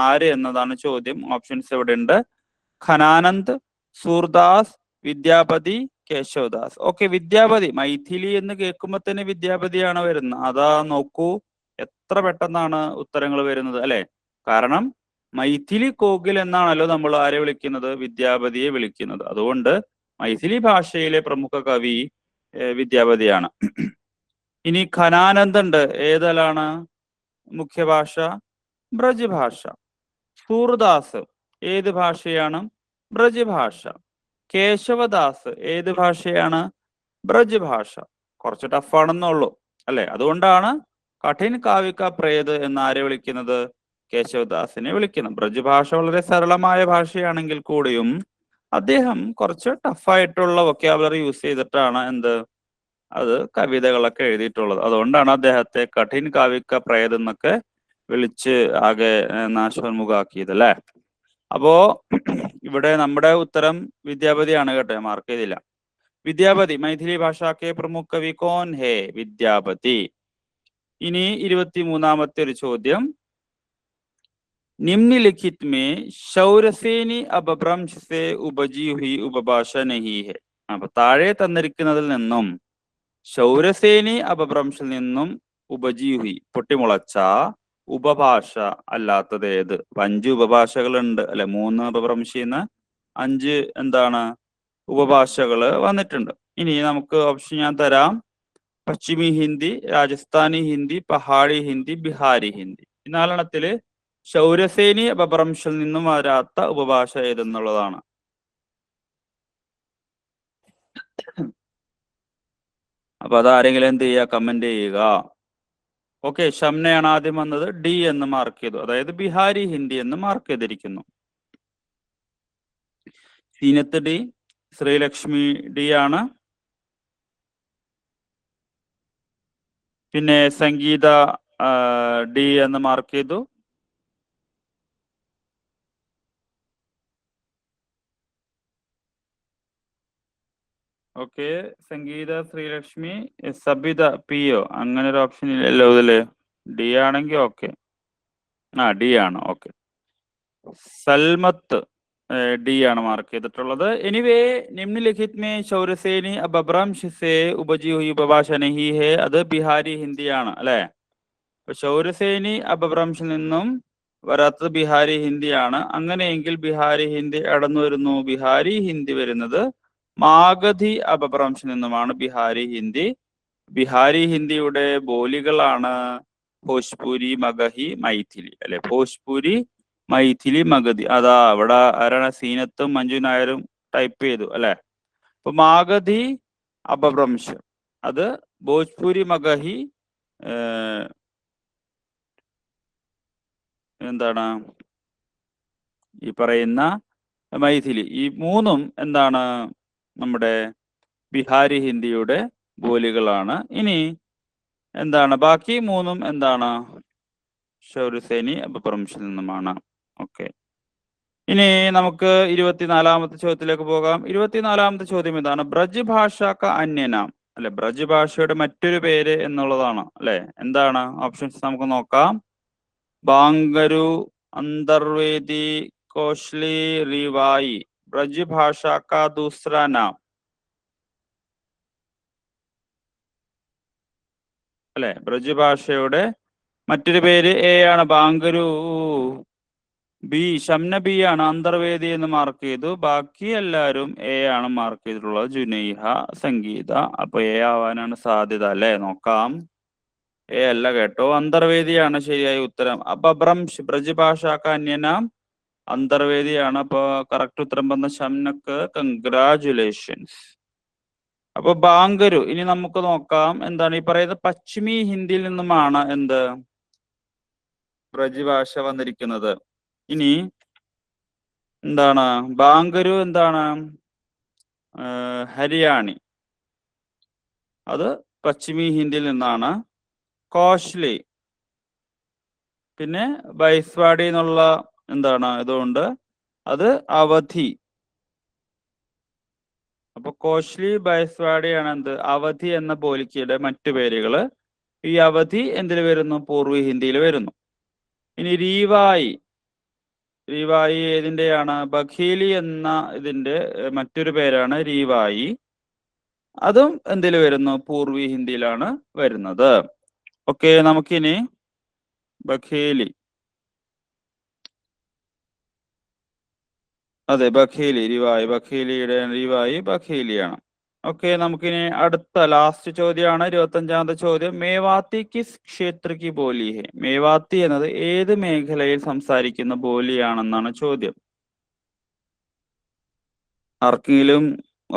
ആര് എന്നതാണ് ചോദ്യം. ഓപ്ഷൻസ് ഇവിടെ ഉണ്ട്: ഖനാനന്ദ്, സൂർദാസ്, വിദ്യാപതി, കേശവദാസ്. ഓക്കെ, വിദ്യാപതി. മൈഥിലി എന്ന് കേൾക്കുമ്പോൾ തന്നെ വിദ്യാപതിയാണ് വരുന്നത്. അതാ നോക്കൂ, എത്ര പെട്ടെന്നാണ് ഉത്തരങ്ങൾ വരുന്നത് അല്ലെ? കാരണം മൈഥിലി കോകിൽ എന്നാണല്ലോ നമ്മൾ ആരെ വിളിക്കുന്നത്? വിദ്യാപതിയെ വിളിക്കുന്നത്. അതുകൊണ്ട് മൈഥിലി ഭാഷയിലെ പ്രമുഖ കവി വിദ്യാപതിയാണ്. ഇനി ഖനാനന്ദ് ഉണ്ട്. ഏതിലാണ് മുഖ്യ ഭാഷ? ബ്രജ് ഭാഷ. സൂർദാസ് ഏത് ഭാഷയാണ്? ബ്രജ് ഭാഷ. കേശവദാസ് ഏത് ഭാഷയാണ്? ബ്രജ് ഭാഷ. കുറച്ച് ടഫാണെന്നുള്ളൂ അല്ലെ? അതുകൊണ്ടാണ് കഠിൻ കാവ്യ പ്രേത് എന്ന് ആരെ വിളിക്കുന്നത്? കേശവദാസിനെ വിളിക്കുന്നത്. ബ്രജ് ഭാഷ വളരെ സരളമായ ഭാഷയാണെങ്കിൽ കൂടിയും അദ്ദേഹം കുറച്ച് ടഫായിട്ടുള്ള വൊക്കാബുലറി യൂസ് ചെയ്തിട്ടാണ് അത് കവിതകളൊക്കെ എഴുതിയിട്ടുള്ളത്. അതുകൊണ്ടാണ് അദ്ദേഹത്തെ കഠിൻ കാവ്യ പ്രേത് എന്നൊക്കെ വിളിച്ച് ആകെ നാശോന്മുഖാക്കിയത് അല്ലെ? അപ്പോ ഇവിടെ നമ്മുടെ ഉത്തരം വിദ്യാപതിയാണ് കേട്ടോ, മാർക്ക് ചെയ്തില്ല. വിദ്യാപതി. മൈഥിലി ഭാഷാക്കെ പ്രമുഖ കവി കോൻ ഹേ? വിദ്യാപതി. ഇനി 23ാമത്തെ ഒരു ചോദ്യം: निम्नलिखित में शौरसेनी अपभ्रंश से उपजी हुई उपभाषा नहीं है. അപ്പൊ താഴെ തന്നിരിക്കുന്നതിൽ നിന്നും ശൗരസേനി അപഭ്രംശിൽ നിന്നും ഉപജീഹി പൊട്ടിമുളച്ച ഉപഭാഷ അല്ലാത്തത് ഏത്? 5 ഉപഭാഷകളുണ്ട് അല്ലെ? 3 അപഭ്രംശിന്ന് 5 എന്താണ് ഉപഭാഷകള് വന്നിട്ടുണ്ട്. ഇനി നമുക്ക് ഓപ്ഷൻ ഞാൻ തരാം: പശ്ചിമി ഹിന്ദി, രാജസ്ഥാനി ഹിന്ദി, പഹാഡി ഹിന്ദി, ബിഹാരി ഹിന്ദി. ഈ 4 ശൗരസേനി അപഭ്രംശിൽ നിന്നും വരാത്ത ഉപഭാഷ ഏതെന്നുള്ളതാണ്. അപ്പൊ അതാരെങ്കിലും എന്ത് ചെയ്യുക, കമന്റ് ചെയ്യുക. ഓക്കെ, ഷംനയാണ് ആദ്യം വന്നത്, ഡി എന്ന് മാർക്ക് ചെയ്തു, അതായത് ബിഹാരി ഹിന്ദി എന്ന് മാർക്ക് ചെയ്തിരിക്കുന്നു. സീനത്ത് ഡി, ശ്രീലക്ഷ്മി ഡി ആണ്. പിന്നെ സംഗീത ഡി എന്ന് മാർക്ക് ചെയ്തു. ഓക്കെ, സംഗീത, ശ്രീലക്ഷ്മി, സബിത പി ഒ, അങ്ങനെ ഒരു ഓപ്ഷൻ ഇല്ലല്ലോ ഇതില്. ഡി ആണെങ്കിൽ ഓക്കെ. ഡി ആണ്. ഓക്കെ, സൽമത്ത് ഡി ആണ് മാർക്ക് ചെയ്തിട്ടുള്ളത്. എനിവേ നിമ്നലിഖിത് മേ ശൗരസേനി അബ് അബ്രംശ് സേ ഉപജി ഹുയി ഉപഭാഷ നഹി ഹെ, അത് ബിഹാരി ഹിന്ദിയാണ് അല്ലെ. അപ്പൊ ശൗരസേനി അപഭ്രംശിൽ നിന്നും വരാത്തത് ബിഹാരി ഹിന്ദിയാണ്. അങ്ങനെയെങ്കിൽ ബിഹാരി ഹിന്ദി കടന്നു വരുന്നു. ബിഹാരി ഹിന്ദി വരുന്നത് മാഗധി അപഭ്രംശിൽ നിന്നുമാണ് ബിഹാരി ഹിന്ദി. ബിഹാരി ഹിന്ദിയുടെ ബോലികളാണ് ഭോജ്പുരി, മഗഹി, മൈഥിലി അല്ലെ. ഭോജ്പുരി, മൈഥിലി, മഗധി. അതാ ഇവിടെ ആരാണ്, സീനത്തും മഞ്ജു നായരും ടൈപ്പ് ചെയ്തു അല്ലെ. അപ്പൊ മാഗധി അപഭ്രംശ് അത് ഭോജ്പുരി, മഗഹി, എന്താണ് ഈ പറയുന്ന മൈഥിലി, ഈ മൂന്നും എന്താണ് നമ്മുടെ ബിഹാരി ഹിന്ദിയുടെ ബോലികളാണ്. ഇനി എന്താണ് ബാക്കി മൂന്നും എന്താണ്, ശൗരസേനി അപഭ്രംശിൽ നിന്നുമാണ്. ഓക്കെ, ഇനി നമുക്ക് 24-ാമത്തെ ചോദ്യത്തിലേക്ക് പോകാം. 24-ാമത്തെ ചോദ്യം ഇതാണ്, ബ്രജ് ഭാഷ ക അന്യനാം അല്ലെ, ബ്രജ് ഭാഷയുടെ മറ്റൊരു പേര് എന്നുള്ളതാണ് അല്ലെ. എന്താണ് ഓപ്ഷൻസ് നമുക്ക് നോക്കാം. ബാങ്കരു, അന്തർവേദി, കോശ്ലി, റിവായി. ബ്രജ് ഭാഷ കാ ദൂസര നാം അല്ലെ. ബ്രജ് ഭാഷയുടെ മറ്റൊരു പേര് എ ആണ്, ബാങ്കരു. ബി, ഷംന ബി ആണ്, അന്തർവേദി എന്ന് മാർക്ക് ചെയ്തു. ബാക്കി എല്ലാവരും എ ആണ് മാർക്ക് ചെയ്തിട്ടുള്ളത്. ജുനൈഹ, സംഗീത. അപ്പൊ എ ആവാനാണ് സാധ്യത അല്ലെ. നോക്കാം. എ അല്ല കേട്ടോ, അന്തർവേദിയാണ് ശരിയായ ഉത്തരം. അപ്പൊ ബ്രജ് ഭാഷ കാ അന്യനാം അന്തർവേദിയാണ്. അപ്പൊ കറക്റ്റ് ഉത്തരം വന്ന ഷംനക്ക് കൺഗ്രാചുലേഷൻസ്. അപ്പൊ ബാങ്കരു. ഇനി നമുക്ക് നോക്കാം, എന്താണ് ഈ പറയുന്നത്, പശ്ചിമി ഹിന്ദിയിൽ നിന്നുമാണ് എന്ത് ബ്രജ് ഭാഷ വന്നിരിക്കുന്നത്. ഇനി എന്താണ് ബാങ്കരു, എന്താണ് ഹരിയാണി, അത് പശ്ചിമി ഹിന്ദിയിൽ നിന്നാണ്. കോശ്ലി, പിന്നെ ബൈസ്വാടി എന്നുള്ള എന്താണ് ഇതുകൊണ്ട്, അത് അവധി. അപ്പൊ കോശ്ലി, ബൈസ്വാടിയാണ് എന്ത്, അവധി എന്ന പോലിക്കയുടെ മറ്റു പേരുകള്. ഈ അവധി എന്തിൽ വരുന്നു, പൂർവ്വ ഹിന്ദിയിൽ വരുന്നു. ഇനി റീവായി, റീവായി ഏതിന്റെയാണ്, ബഖീലി എന്ന ഇതിന്റെ മറ്റൊരു പേരാണ് റീവായി. അതും എന്തിൽ വരുന്നു, പൂർവ്വ ഹിന്ദിയിലാണ് വരുന്നത്. ഓക്കെ, നമുക്കിനി ബഖേലി, അതെ ബഖേലി, റിവായി, ബഖേലിയുടെ റിവായി ബഖേലിയാണ്. ഓക്കെ, നമുക്കിനി അടുത്ത ലാസ്റ്റ് ചോദ്യമാണ് 25-ാമത്തെ ചോദ്യം. മേവാത്തി കിസ് ക്ഷേത്ര കി ബോലി ഹെ. മേവാത്തി എന്നത് ഏത് മേഖലയിൽ സംസാരിക്കുന്ന ബോലിയാണെന്നാണ് ചോദ്യം. ആർക്കെങ്കിലും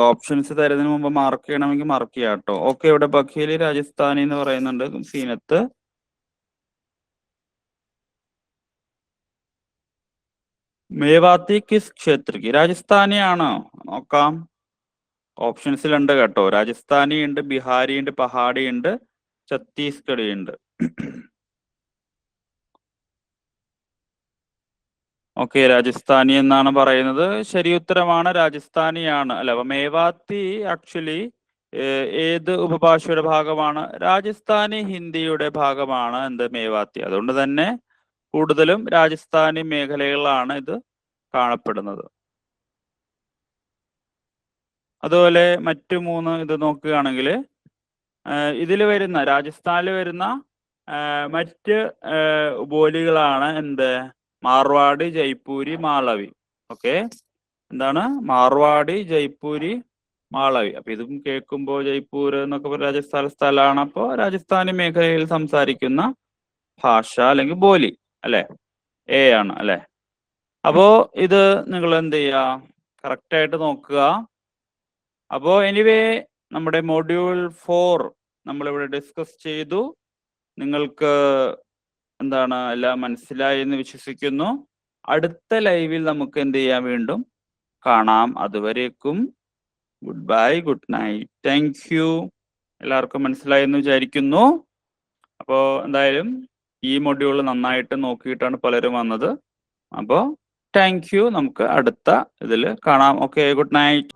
ഓപ്ഷൻസ് തരുന്നതിന് മുമ്പ് മാർക്ക് ചെയ്യണമെങ്കിൽ മാർക്ക് ചെയ്യാം കേട്ടോ. ഓക്കെ, ഇവിടെ ബഖേലി രാജസ്ഥാനി എന്ന് പറയുന്നുണ്ട് സീനത്ത്. മേവാത്തി കിസ് ക്ഷേത്ര കി, രാജസ്ഥാനി ആണോ നോക്കാം. ഓപ്ഷൻസിലുണ്ട് കേട്ടോ, രാജസ്ഥാനി ഉണ്ട്, ബിഹാരി ഉണ്ട്, പഹാഡി ഉണ്ട്, ഛത്തീസ്ഗഡ് ഉണ്ട്. ഓക്കെ, രാജസ്ഥാനി എന്നാണ് പറയുന്നത്. ശരി ഉത്തരമാണ്, രാജസ്ഥാനിയാണ് അല്ലെ. അപ്പൊ മേവാത്തി ആക്ച്വലി ഏത് ഉപഭാഷയുടെ ഭാഗമാണ്, രാജസ്ഥാനി ഹിന്ദിയുടെ ഭാഗമാണ് എന്ത്, മേവാത്തി. അതുകൊണ്ട് തന്നെ കൂടുതലും രാജസ്ഥാനി മേഖലകളിലാണ് ഇത് കാണപ്പെടുന്നത്. അതുപോലെ മറ്റു 3 ഇത് നോക്കുകയാണെങ്കിൽ ഇതിൽ വരുന്ന, രാജസ്ഥാനിൽ വരുന്ന മറ്റ് ബോലികളാണ് എന്ത്, മാർവാടി, ജയ്പൂരി, മാളവി. ഓക്കെ, എന്താണ് മാർവാടി, ജയ്പൂരി, മാളവി. അപ്പൊ ഇതും കേൾക്കുമ്പോൾ ജയ്പൂർ എന്നൊക്കെ രാജസ്ഥാൻ സ്ഥലമാണ്. അപ്പോൾ രാജസ്ഥാനി മേഖലയിൽ സംസാരിക്കുന്ന ഭാഷ അല്ലെങ്കിൽ ബോലി അല്ലെ, എ ആണ് അല്ലെ. അപ്പോ ഇത് നിങ്ങൾ എന്ത് ചെയ്യുക, കറക്റ്റ് ആയിട്ട് നോക്കുക. അപ്പോ എനിവേ നമ്മുടെ മൊഡ്യൂൾ 4 നമ്മളിവിടെ ഡിസ്കസ് ചെയ്തു. നിങ്ങൾക്ക് എന്താണ് എല്ലാം മനസ്സിലായി എന്ന് വിശ്വസിക്കുന്നു. അടുത്ത ലൈവിൽ നമുക്ക് എന്ത് ചെയ്യാം, വീണ്ടും കാണാം. അതുവരേക്കും good bye, good night, thank you. എല്ലാവർക്കും മനസ്സിലായി എന്ന് വിചാരിക്കുന്നു. അപ്പോൾ എന്തായാലും ഈ മൊഡ്യൂൾ നന്നായിട്ട് നോക്കിയിട്ടാണ് പലരും വന്നത്. അപ്പോൾ താങ്ക് യു. നമുക്ക് അടുത്ത ഇതിൽ കാണാം. Okay, good night.